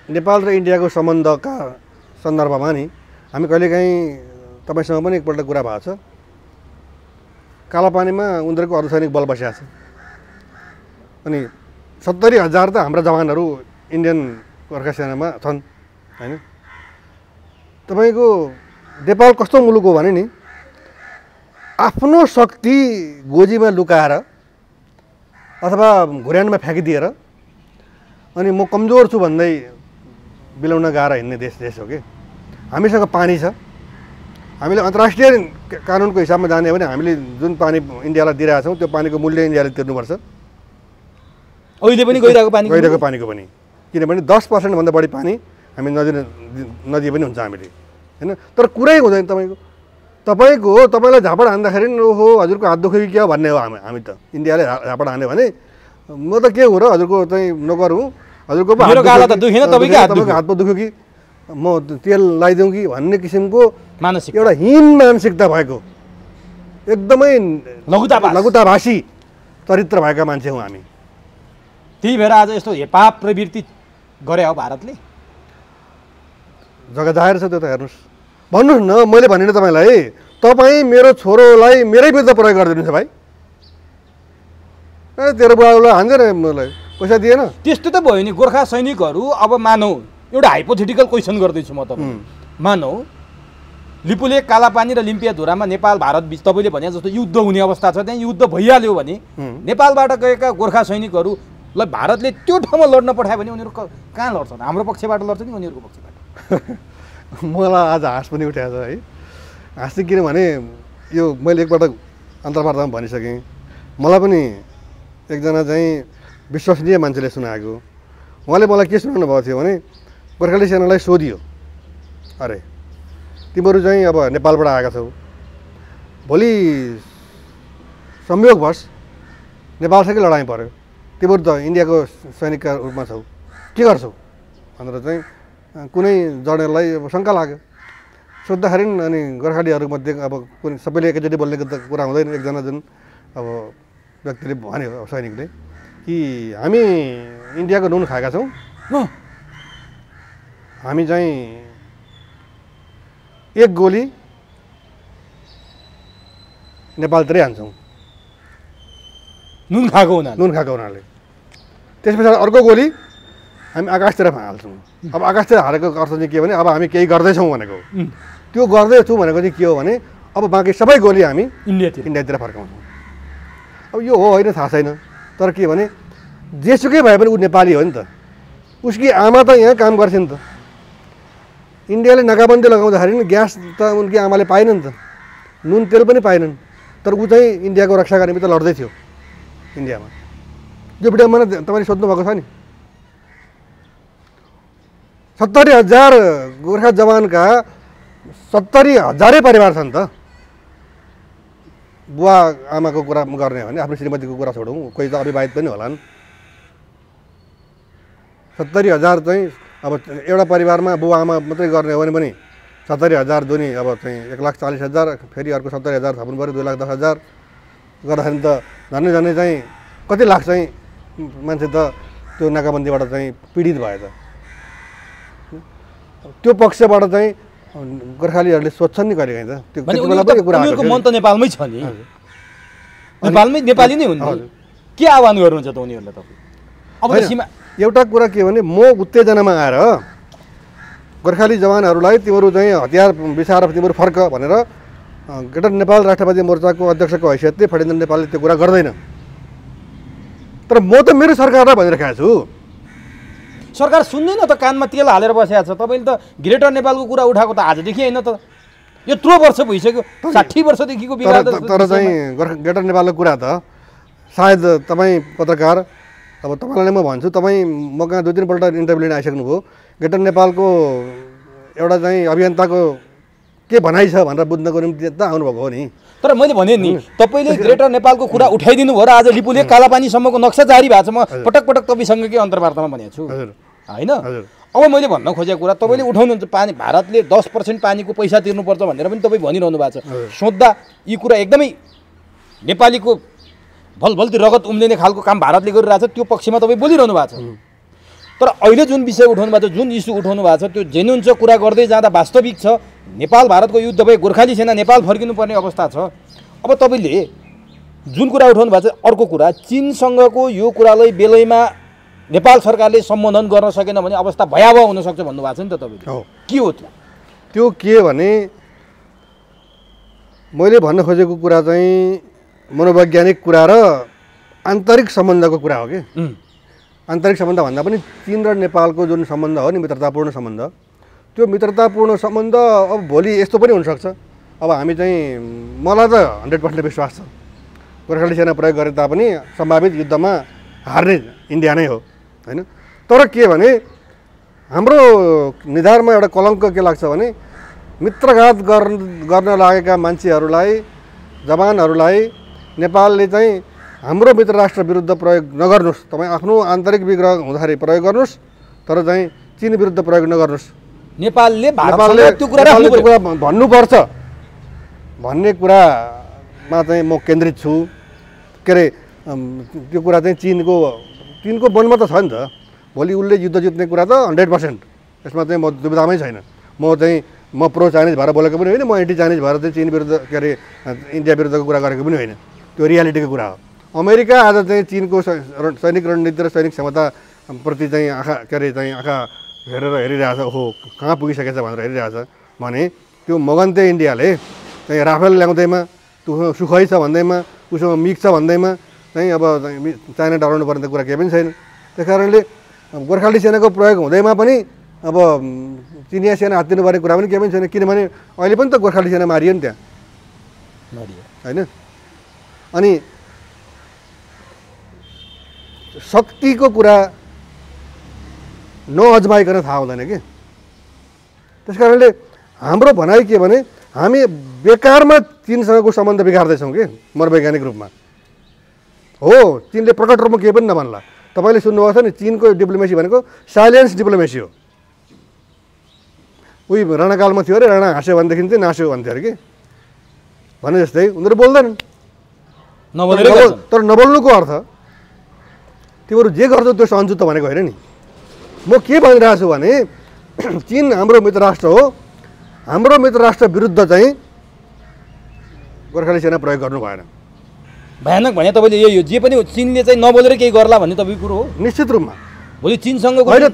Speaker 1: नेपाल र इन्डियाको सम्बन्धका सन्दर्भमा नि हामी कहिलेकाहीँ तपाईँसँग पनि एकपल्ट कुरा भएको छ, कालापानीमा उनीहरूको अर्धसैनिक बल बसिएको छ अनि 70,000 त हाम्रा जवानहरू इन्डियन गोर्खा सेनामा छन् होइन। तपाईँको नेपाल कस्तो मुलुक हो भने नि आफ्नो शक्ति गोजीमा लुकाएर अथवा घुर्यानमा फ्याँकिदिएर अनि म कमजोर छु भन्दै बिलाउन गएर हिँड्ने देश हो कि। हामीसँग पानी छ, हामीले अन्तर्राष्ट्रिय कानुनको हिसाबमा जाने भने हामीले जुन पानी इन्डियालाई दिइरहेका छौँ त्यो पानीको मूल्य इन्डियाले तिर्नुपर्छ।
Speaker 2: अहिले पनि गइरहेको
Speaker 1: पानीको पनि, किनभने 10% भन्दा बढी पानी हामी नदी पनि हुन्छ हामीले होइन। तर कुरै हुँदैन तपाईँलाई झापड हान्दाखेरि ओहो हजुरको हात दुख्यो कि क्या भन्ने हो हामी त। इन्डियाले झापड हान्यो भने म त के हो र हजुरको चाहिँ नोकर हुँ, हजुरको तपाईँको हात पो दुख्यो कि म तेल लगाइदिउँ कि भन्ने किसिमको
Speaker 2: मानसिक
Speaker 1: एउटा हीन मानसिकता भएको एकदमै लघुताभाषी चरित्र भएका मान्छे हौँ हामी।
Speaker 2: त्यही भएर आज यस्तो हेपाप प्रवृत्ति गरे हो भारतले।
Speaker 1: जग्गा जाहेर छ त्यो त हेर्नुहोस्, भन्नुहोस् न। मैले भने तपाईँलाई, तपाईँ मेरो छोरोलाई मेरै विरुद्ध प्रयोग गरिदिनुहुन्छ भाइ। तेरो बुवालाई हान्दैन मलाई पैसा दिएन।
Speaker 2: त्यस्तो त भयो नि। गोर्खा सैनिकहरू अब मानौ एउटा हाइपोथेटिकल क्वेसन गर्दैछु म तपाईँ, मानौ लिपुलेक कालापानी र लिम्पियाधुरामा नेपाल भारत बिच तपाईँले भने जस्तो युद्ध हुने अवस्था छ, त्यहाँ युद्ध भइहाल्यो भने नेपालबाट गएका गोर्खा सैनिकहरूलाई भारतले त्यो ठाउँमा लड्न पठायो भने उनीहरू कहाँ लड्छन्? हाम्रो पक्षबाट लड्छ कि उनीहरूको पक्षबाट?
Speaker 1: मलाई आज हाँस पनि उठाएको छ है। हाँस चाहिँ किनभने यो मैले एकपल्ट अन्तर्वार्तामा भनिसकेँ, मलाई पनि एकजना चाहिँ विश्वसनीय मान्छेले सुनाएको। उहाँले मलाई के सुनाउनु भएको थियो भने गोर्खाली सेनालाई सोधियो, अरे तिमीहरू चाहिँ अब नेपालबाट आएका छौ, भोलि संयोगवश नेपालसँगै लडाइँ पऱ्यो, तिमीहरू त इन्डियाको सैनिकका रूपमा छौ, के गर्छौ भनेर चाहिँ कुनै जर्नललाई शङ्का लाग्यो। सोद्धाखेरि अनि गोर्खालीहरूमध्ये अब कुनै सबैले एकैचोटि बोल्ने कुरा हुँदैन। एकजना जुन अब व्यक्तिले भन्यो सैनिकले कि हामी इन्डियाको नुन खाएका छौँ, हामी चाहिँ एक गोली नेपालतिरै हान्छौँ
Speaker 2: नुन खाएको
Speaker 1: हुनाले। त्यस पछाडि अर्को गोली हामी आकाशतिर हाल्छौँ। अब आकाशतिर हालेको अर्थ चाहिँ के भने अब हामी केही गर्दैछौँ भनेको। त्यो गर्दैछु भनेको चाहिँ के हो भने अब बाँकी सबै गोली हामी इन्डियातिर फर्काउँछौँ। अब यो हो होइन थाहा छैन, तर के भने जेसुकै भए पनि ऊ नेपाली हो नि त। उसकी आमा त यहाँ काम गर्छ नि त। इन्डियाले नाकाबन्दी लगाउँदाखेरि नि ग्यास त उनकी आमाले पाएन नि त, नुन तेल पनि पाएनन्, तर ऊ चाहिँ इन्डियाको रक्षा गर्ने त लड्दै थियो इन्डियामा। यो भिडियोमा तपाईँले सोध्नुभएको छ नि, 70,000 गोर्खा जवानका 70,000 परिवार छन् त। बुवा आमाको कुरा गर्ने भने आफ्नो श्रीमतीको कुरा छोडौँ, कोही त अविवाहित पनि होलान्। 70,000 चाहिँ अब एउटा परिवारमा बुवा आमा मात्रै गर्ने हो भने पनि 70,000 दुनी अब चाहिँ 1,40,000, फेरि अर्को 70,000 थप्नु पऱ्यो, 2,10,000 गर्दाखेरि त झन्डै चाहिँ कति लाख चाहिँ मान्छे त त्यो नाकाबन्दीबाट चाहिँ पीडित भयो त। त्यो पक्षबाट चाहिँ गोर्खालीहरूले सोध्छन् नि कहिलेकाहीँ त। त्यो बेला पनि कुरा
Speaker 2: उनीहरूको मन त नेपालमै छ नि, नेपालमै नेपाली नै हुन्। के आह्वान गर्नुहुन्छ त उनीहरूलाई तपाईँ? अब सीमा
Speaker 1: एउटा कुरा के भने म उत्तेजनामा आएर गोर्खाली जवानहरूलाई तिमीहरू चाहिँ हतियार बिसाएर तिमीहरू फर्क भनेर ग्रेटर नेपाल राष्ट्रवादी मोर्चाको अध्यक्षको हैसियतले फणिन्द्र नेपालले त्यो कुरा गर्दैन। तर म त मेरो सरकारलाई भनिरहेको छु,
Speaker 2: सरकार सुन्दैन त, कानमा तेल हालेर बसेको छ। तपाईँले त ग्रेटर नेपालको कुरा उठाएको त आजदेखि होइन त, यत्रो वर्ष भइसक्यो, 60 वर्षदेखिको विवाद।
Speaker 1: तर चाहिँ ग्रेटर नेपालको कुरा त सायद तपाईँ पत्रकार, अब तपाईँलाई म भन्छु, तपाईँ म कहाँ 2-3 पल्ट इन्टरभ्यू लिन आइसक्नुभयो। ग्रेटर नेपालको एउटा चाहिँ अभियन्ताको के भनाइ छ भनेर बुझ्नको निम्ति त आउनुभएको हो नि।
Speaker 2: तर मैले भने नि तपाईँले ग्रेटर नेपालको कुरा उठाइदिनु भयो र आज लिपुलेक कालापानीसम्मको नक्सा जारी भएको छ। म पटक पटक तपाईँसँग के अन्तर्वार्तामा भनेको छु होइन। अब मैले भन्न खोजेको कुरा तपाईँले उठाउनुहुन्छ, पानी भारतले 10% पानीको पैसा तिर्नुपर्छ भनेर पनि तपाईँ भनिरहनु भएको छ। सोद्धा यी कुरा एकदमै नेपालीको भलभलती रगत उम्लिने खालको काम भारतले गरिरहेछ त्यो पक्षमा तपाईँ बोलिरहनु भएको छ। तर अहिले जुन विषय उठाउनु भएको छ, जुन इस्यु उठाउनु भएको छ, त्यो जेन्युन छ, कुरा गर्दै जाँदा वास्तविक छ। नेपाल भारतको युद्ध भए गोर्खाली सेना नेपाल फर्किनुपर्ने अवस्था छ। अब तपाईँले जुन कुरा उठाउनु भएको छ, अर्को कुरा चीनसँगको यो कुरालाई बेलैमा नेपाल सरकारले सम्बोधन गर्न सकेन भने अवस्था भयावह हुनसक्छ भन्नुभएको छ नि त तपाईँले। के हो त्यो?
Speaker 1: त्यो के भने मैले भन्न खोजेको कुरा चाहिँ मनोवैज्ञानिक कुरा र आन्तरिक सम्बन्धको कुरा हो कि। आन्तरिक सम्बन्ध भन्दा पनि चीन र नेपालको जुन सम्बन्ध हो नि, मित्रतापूर्ण सम्बन्ध, त्यो मित्रतापूर्ण सम्बन्ध अब भोलि यस्तो पनि हुनसक्छ। अब हामी चाहिँ मलाई त 100% विश्वास छ गोर्खाली सेना प्रयोग गरे तापनि सम्भावित युद्धमा हार्ने इन्डिया नै हो होइन। तर के भने हाम्रो निधारमा एउटा कलङ्क के लाग्छ भने मित्रघात गर्न लागेका मान्छेहरूलाई, जवानहरूलाई नेपालले चाहिँ हाम्रो मित्र राष्ट्र विरुद्ध प्रयोग नगर्नुहोस्, तपाईँ आफ्नो आन्तरिक विग्रह हुँदाखेरि प्रयोग गर्नुहोस्, तर चाहिँ चीन विरुद्ध प्रयोग नगर्नुहोस्।
Speaker 2: नेपालले
Speaker 1: त्यो कुरा भन्नुपर्छ भन्ने कुरामा चाहिँ म केन्द्रित छु। के अरे त्यो कुरा चाहिँ चीनको मनमा त छ नि त। भोलि उसले युद्ध जित्ने कुरा त 100%, यसमा चाहिँ म दुविधामै छैन। म प्रो चाइनिज भएर बोलेको पनि होइन, म एन्टी चाइनिज भएर चाहिँ चीन विरुद्ध के अरे इन्डिया विरुद्धको कुरा गरेको पनि होइन। त्यो रियालिटीको कुरा हो। अमेरिका आज चाहिँ चीनको सैनिक रणनीति र सैनिक क्षमताप्रति चाहिँ आँखा हेरेर हेरिरहेछ, ओहो कहाँ पुगिसकेछ भनेर हेरिरहेछ भने त्यो मगन्ते इन्डियाले चाहिँ राफेल ल्याउँदैमा, सुखै छ भन्दैमा, उसँग मिग छ भन्दैमा चाहिँ अब चाइना डराउनु पर्ने कुरा केही पनि छैन। त्यस कारणले गोर्खाली सेनाको प्रयोग हुँदैमा पनि अब चिनिया सेना हात्तिनुपर्ने कुरा पनि केही पनि छैन। किनभने अहिले पनि त गोर्खाली सेना मारियो नि त्यहाँ होइन। अनि शक्तिको कुरा नअजमाइकन थाहा हुँदैन कि। त्यस कारणले हाम्रो भनाइ के भने हामी बेकारमा चीनसँगको सम्बन्ध बिगार्दैछौँ कि मनोवैज्ञानिक रूपमा। हो, चीनले प्रकट रूपमा केही पनि नभन्ला। तपाईँले सुन्नुभएको छ नि, चीनको डिप्लोमेसी भनेको साइलेन्स डिप्लोमेसी हो। उही राणाकालमा थियो अरे, राणा हाँस्यो भनेदेखि चाहिँ नास्यो भन्थ्यो अरे कि, भने जस्तै उनीहरू बोल्दैनन्। तर नबोल्नुको अर्थ तिमीहरू जे गर्छौ त्यो सहन्छु त भनेको होइन नि। म के भनिरहेको छु भने चीन हाम्रो मित्र राष्ट्र हो, हाम्रो मित्र राष्ट्र विरुद्ध चाहिँ गोर्खाली सेना प्रयोग गर्नु भएन।
Speaker 2: भयानक भने तपाईँले यो जे पनि चीनले चाहिँ नबोलेर केही गर्ला भन्ने तपाईँको कुरो हो? निश्चित
Speaker 1: रूपमा।
Speaker 2: भोलि चीनसँग
Speaker 1: होइन,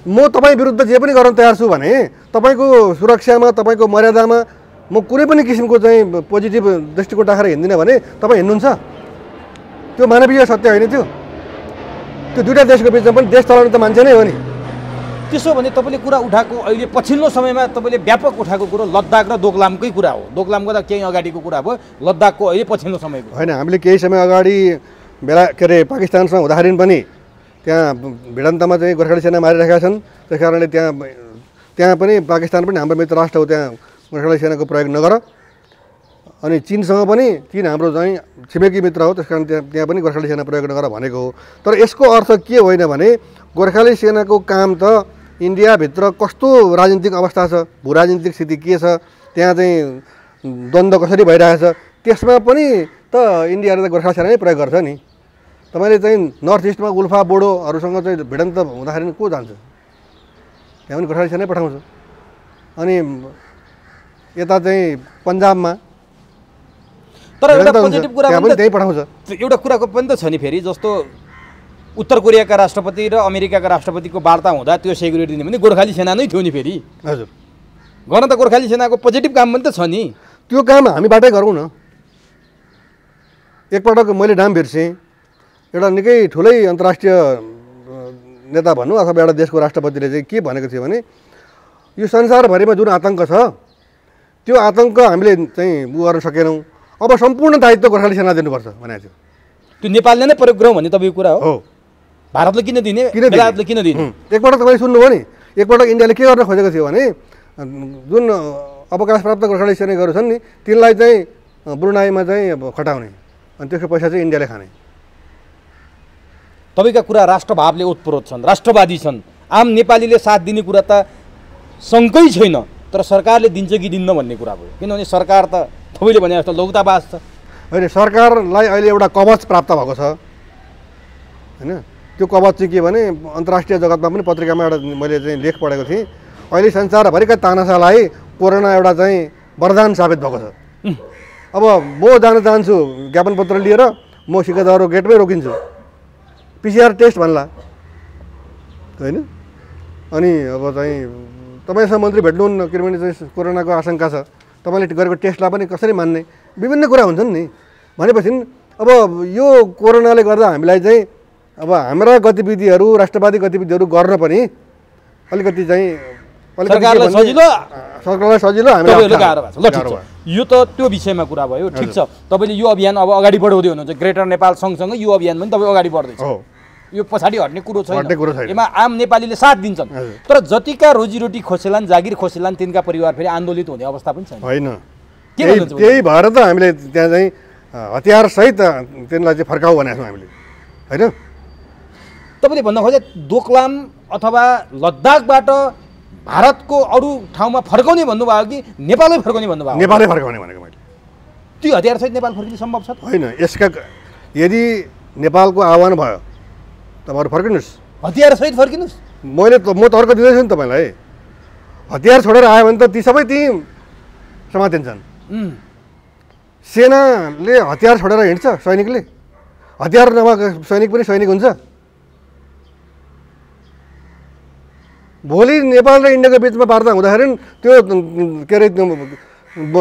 Speaker 1: म तपाईँ विरुद्ध जे पनि गर्न तयार छु भने तपाईँको सुरक्षामा, तपाईँको मर्यादामा म कुनै पनि किसिमको चाहिँ पोजिटिभ दृष्टिकोण राखेर हिँड्दिनँ भने तपाईँ हिँड्नुहुन्छ? त्यो मानवीय सत्य होइन। त्यो दुईवटा देशको बिचमा पनि देश चलाउने त मान्छे नै हो नि।
Speaker 2: त्यसो भने तपाईँले कुरा उठाएको अहिले पछिल्लो समयमा तपाईँले व्यापक उठाएको कुरो लद्दाख र दोकलामकै कुरा हो। दोकलामको त केही अगाडिको कुरा भयो, लद्दाखको अहिले पछिल्लो समयको
Speaker 1: होइन। हामीले केही समय अगाडि के अरे पाकिस्तानसँग हुँदाखेरि पनि त्यहाँ भिडन्तमा चाहिँ गोर्खाली सेना मारिरहेका छन्। त्यस कारणले त्यहाँ पनि पाकिस्तान पनि हाम्रो मित्र राष्ट्र हो, त्यहाँ गोर्खाली सेनाको प्रयोग नगर। अनि चीनसँग पनि, चीन हाम्रो चाहिँ छिमेकी मित्र हो, त्यस कारण त्यहाँ पनि गोर्खाली सेना प्रयोग नगर भनेको हो। तर यसको अर्थ के होइन भने गोर्खाली सेनाको काम त इन्डियाभित्र कस्तो राजनीतिक अवस्था छ, भू राजनीतिक स्थिति के छ, त्यहाँ चाहिँ द्वन्द्व कसरी भइरहेछ, त्यसमा पनि त इन्डियाले त गोर्खाली सेना नै प्रयोग गर्छ नि। तपाईँले चाहिँ नर्थ इस्टमा उल्फा बोडोहरूसँग चाहिँ भिडन्त हुँदाखेरि को जान्छ? त्यहाँ पनि गोर्खाली सेना नै पठाउँछ। अनि यता चाहिँ पन्जाबमा
Speaker 2: तर एउटा पोजिटिभ कुरा
Speaker 1: पनि त्यही पठाउँछ।
Speaker 2: एउटा कुराको पनि त छ नि फेरि, जस्तो उत्तर कोरियाका राष्ट्रपति र अमेरिकाका राष्ट्रपतिको वार्ता हुँदा त्यो सेक्युरिटी दिने भने गोर्खाली सेना नै थियो नि फेरि।
Speaker 1: हजुर,
Speaker 2: गर्न त गोर्खाली सेनाको पोजिटिभ काम पनि त छ नि।
Speaker 1: त्यो काम हामीबाटै गरौँ न। एकपटक मैले नाम बिर्सेँ, एउटा निकै ठुलै अन्तर्राष्ट्रिय नेता भनौँ अथवा एउटा देशको राष्ट्रपतिले चाहिँ के भनेको थियो भने यो संसारभरिमा जुन आतङ्क छ त्यो आतङ्क हामीले चाहिँ गर्न सकेनौँ, अब सम्पूर्ण दायित्व गोर्खाली सेना दिनुपर्छ भनेको थियो।
Speaker 2: त्यो नेपालले नै प्रयोग गरौँ भन्ने तपाईँको कुरा हो? भारतले किन दिने, बेलायतले किन दिने?
Speaker 1: एकपटक तपाईँले सुन्नुभयो नि, एकपटक इन्डियाले के गर्न खोजेको थियो भने जुन अवकाश प्राप्त गोर्खाली सैनिकहरू छन् नि तिनलाई चाहिँ ब्रुनाईमा चाहिँ अब खटाउने, अनि त्यसको पैसा चाहिँ इन्डियाले खाने।
Speaker 2: तपाईँका कुरा राष्ट्रभावले ओतप्रोत छन्, राष्ट्रवादी छन्। आम नेपालीले साथ दिने कुरा त शङ्कै छैन, तर सरकारले दिन्छ कि दिन्न भन्ने कुरा भयो। किनभने सरकार त तपाईँले भने जस्तो लौताबाज छ।
Speaker 1: होइन सरकारलाई अहिले एउटा कवच प्राप्त भएको छ होइन। त्यो कवच चाहिँ के भने अन्तर्राष्ट्रिय जगतमा पनि पत्रिकामा एउटा मैले चाहिँ लेख पढेको थिएँ, अहिले संसारभरिका तानाशालाई कोरोना एउटा चाहिँ वरदान साबित भएको छ। अब म जान चाहन्छु ज्ञापन पत्र लिएर, म सिकादारको गेटमै रोकिन्छु, PCR टेस्ट भन्ला होइन। अनि अब चाहिँ तपाईँसँग मन्त्री भेट्नुहुन्न किनभने चाहिँ कोरोनाको आशंका छ, तपाईँले गरेको टेस्टलाई पनि कसरी मान्ने, विभिन्न कुरा हुन्छन् नि। भनेपछि अब यो कोरोनाले गर्दा हामीलाई चाहिँ अब हाम्रा गतिविधिहरू राष्ट्रवादी गतिविधिहरू गर्न पनि अलिकति चाहिँ
Speaker 2: सरकारलाई सजिलो,
Speaker 1: हामीलाई
Speaker 2: गाह्रो भएको छ। ल ठिक छ, यो त त्यो विषयमा कुरा भयो। ठिक छ, तपाईँले यो अभियान अब अगाडि बढाउँदै हुनुहुन्छ, ग्रेटर नेपाल सँगसँगै यो अभियान पनि तपाईँ अगाडि बढ्दैछ, यो पछाडि हट्ने कुरो छैन। यसमा आम नेपालीले साथ दिन्छन्, तर जतिका रोजीरोटी खोसेलान् जागिर खोसेलान् तिनका परिवार फेरि आन्दोलित हुने अवस्था पनि छैन
Speaker 1: होइन। त्यही भएर त हामीले त्यहाँ चाहिँ हतियारसहित तिनलाई चाहिँ फर्काऊ भनेको छौँ हामीले होइन।
Speaker 2: तपाईँले भन्न खोजे दोकलाम अथवा लद्दाखबाट भारतको अरू ठाउँमा फर्काउने भन्नुभयो कि नेपालै फर्काउने भन्नुभयो?
Speaker 1: नेपालै फर्काउने भनेको मैले।
Speaker 2: त्यो हतियारसहित नेपाल फर्किनु सम्भव छ?
Speaker 1: होइन, यसका यदि नेपालको आह्वान भयो तपाईँहरू फर्किनुहोस्,
Speaker 2: हतियारसहित फर्किनुहोस्।
Speaker 1: म तर्क दिँदैछु नि तपाईँलाई, हतियार छोडेर आयो भने त ती सबै त्यहीँ समातिन्छन्। सेनाले हतियार छोडेर हिँड्छ, सैनिकले हतियार नभएको सैनिक पनि सैनिक हुन्छ। भोलि नेपाल र इन्डियाको बिचमा वार्ता हुँदाखेरि त्यो के अरे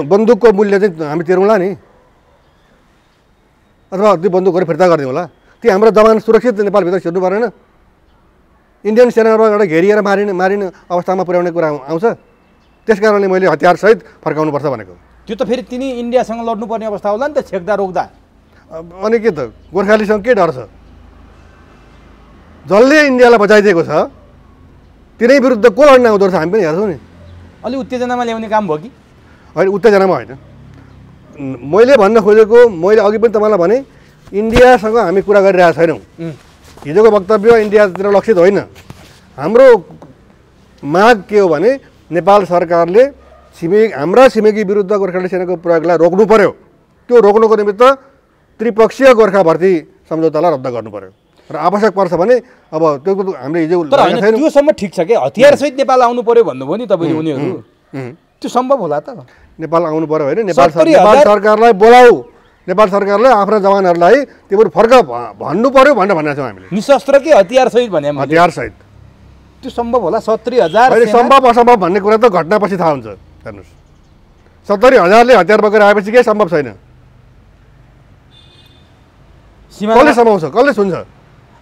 Speaker 1: बन्दुकको मूल्य चाहिँ हामी तिरौँला नि, अथवा त्यो बन्दुकहरू फिर्ता गरिदिउँ होला। ती हाम्रो जवान सुरक्षित नेपालभित्र छिर्नु परेन, इन्डियन सेनाबाट एउटा घेरिएर मारिने अवस्थामा पुर्याउने कुरा आउँछ। त्यस कारणले मैले हतियारसहित फर्काउनुपर्छ भनेको।
Speaker 2: त्यो त फेरि तिनी इन्डियासँग लड्नुपर्ने अवस्था होला नि त, छेक्दा रोक्दा।
Speaker 1: अनि के त गोर्खालीसँग के डर छ? जसले इन्डियालाई बचाइदिएको छ तिनै विरुद्ध को लड्न आउँदो रहेछ हामी पनि हेर्छौँ नि।
Speaker 2: अलि उत्तेजनामा ल्याउने काम भयो कि?
Speaker 1: होइन, उत्तेजनामा होइन। मैले भन्न खोजेको, मैले अघि पनि तपाईँलाई भने, इन्डियासँग हामी कुरा गरिरहेका छैनौँ। हिजोको वक्तव्य इन्डियातिर लक्षित होइन। हाम्रो माग के हो भने नेपाल सरकारले हाम्रा छिमेकी विरुद्ध गोर्खाली सेनाको प्रयोगलाई रोक्नु पर्यो। त्यो रोक्नुको निमित्त त्रिपक्षीय गोर्खा भर्ती सम्झौतालाई रद्द गर्नु पर्यो र आवश्यक पर्छ भने अब त्यो हामीले हिजो
Speaker 2: त्योसम्म ठिक छ कि हतियारसहित नेपाल आउनु पर्यो भन्नुभयो नि तपाईँले, उनीहरू त्यो सम्भव होला त?
Speaker 1: नेपाल आउनु पर्यो होइन, नेपाल सरकारलाई बोलाऊ, नेपाल सरकारले आफ्ना जवानहरूलाई त्यो फर्क भन्नु पर्यो भनेर भनेको छौँ हामीले।
Speaker 2: निशस्त्र कि हतियारसहित भने?
Speaker 1: हतियारसहित।
Speaker 2: त्यो सम्भव होला? 70,000
Speaker 1: सम्भव असम्भव भन्ने कुरा त घटनापछि थाहा हुन्छ। हेर्नुहोस्, 70,000ले हतियार बोकेर आएपछि के सम्भव छैन? कसले समाउँछ, कसले सुन्छ?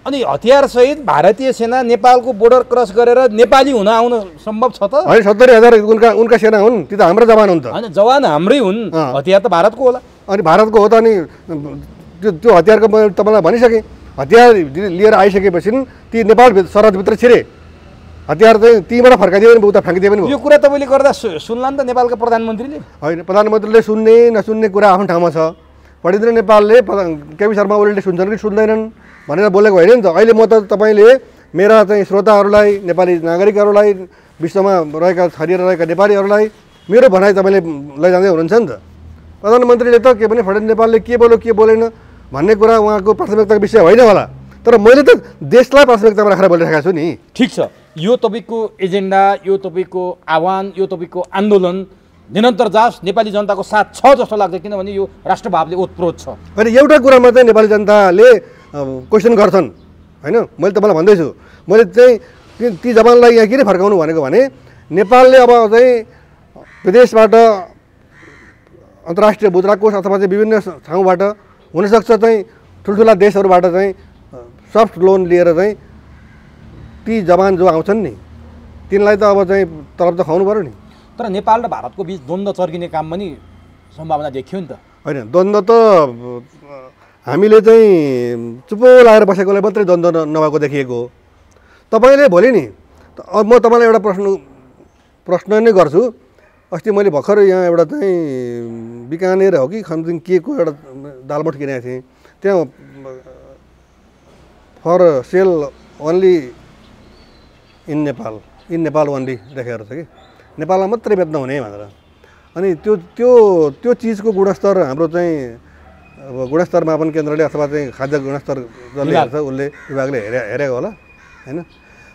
Speaker 2: अनि हतियारसहित भारतीय सेना नेपालको बोर्डर क्रस गरेर नेपाली हुन आउन सम्भव छ त?
Speaker 1: होइन, 70,000 उनका सेना हुन्, ती त हाम्रा जवान हुन् त।
Speaker 2: होइन, जवान हाम्रै हुन्, हतियार त भारतको होला।
Speaker 1: अनि भारतको हो त, अनि त्यो हतियारको मैले तपाईँलाई भनिसकेँ, हतियार लिएर आइसकेपछि ती नेपाल सरहदभित्र छिरे, हतियार चाहिँ तीबाट फर्काइदियो भने उता फ्याँकिदियो पनि।
Speaker 2: यो कुरा तपाईँले गर्दा सुन्ला नि त नेपालका प्रधानमन्त्रीले?
Speaker 1: होइन, प्रधानमन्त्रीले सुन्ने नसुन्ने कुरा आफ्नो ठाउँमा छ। पढिदिने नेपालले केपी शर्मा ओलीले सुन्छन् कि सुन्दैनन् भनेर बोलेको होइन नि त। अहिले म त तपाईँले मेरा चाहिँ श्रोताहरूलाई, नेपाली नागरिकहरूलाई, विश्वमा रहेका छरिएर रहेका नेपालीहरूलाई मेरो भनाइ तपाईँले लैजाँदै हुनुहुन्छ नि त। प्रधानमन्त्रीले त के भने फर्किने नेपालले के बोल्यो के बोलेन भन्ने कुरा उहाँको प्राथमिकताको विषय होइन होला, तर मैले त देशलाई प्राथमिकतामा राखेर बोलिरहेको छु नि।
Speaker 2: ठिक छ, यो तपाईँको एजेन्डा, यो तपाईँको आह्वान, यो तपाईँको आन्दोलन निरन्तर जाओस्, नेपाली जनताको साथ छ जस्तो लाग्छ, किनभने यो राष्ट्रभावले ओतप्रोत छ।
Speaker 1: होइन, एउटा कुरामा चाहिँ नेपाली जनताले क्वेसन गर्छन् होइन। मैले तपाईँलाई भन्दैछु, मैले चाहिँ ती जवानलाई यहाँ किन फर्काउनु भनेको भने नेपालले अब चाहिँ विदेशबाट अन्तर्राष्ट्रिय मुद्राकोष अथवा चाहिँ विभिन्न ठाउँबाट हुनसक्छ चाहिँ ठुल्ठुला देशहरूबाट चाहिँ सफ्ट लोन लिएर चाहिँ ती जवान जो आउँछन् नि तिनलाई त अब चाहिँ तलब त खुवाउनु पऱ्यो नि।
Speaker 2: तर नेपाल र भारतको बिच द्वन्द्व चर्किने काम पनि सम्भावना देखियो नि त? होइन,
Speaker 1: द्वन्द्व त हामीले चाहिँ चुप्पो लागेर बसेकोलाई मात्रै द्वन्द्व नभएको देखिएको हो। तपाईँले भोलि नि म तपाईँलाई एउटा प्रश्न नै गर्छु। अस्ति मैले भर्खर यहाँ एउटा चाहिँ बिकानेर हो कि समथिङ के को एउटा दालमोठ किनेको थिएँ, त्यहाँ for sale only in Nepal only देखाएको छ कि नेपालमा मात्रै बेच्न हुने भनेर। अनि त्यो चिजको गुणस्तर हाम्रो चाहिँ अब गुणस्तर मापन केन्द्रले अथवा चाहिँ खाद्य गुणस्तर जसले हेर्छ उसले विभागले हेरेको होला होइन।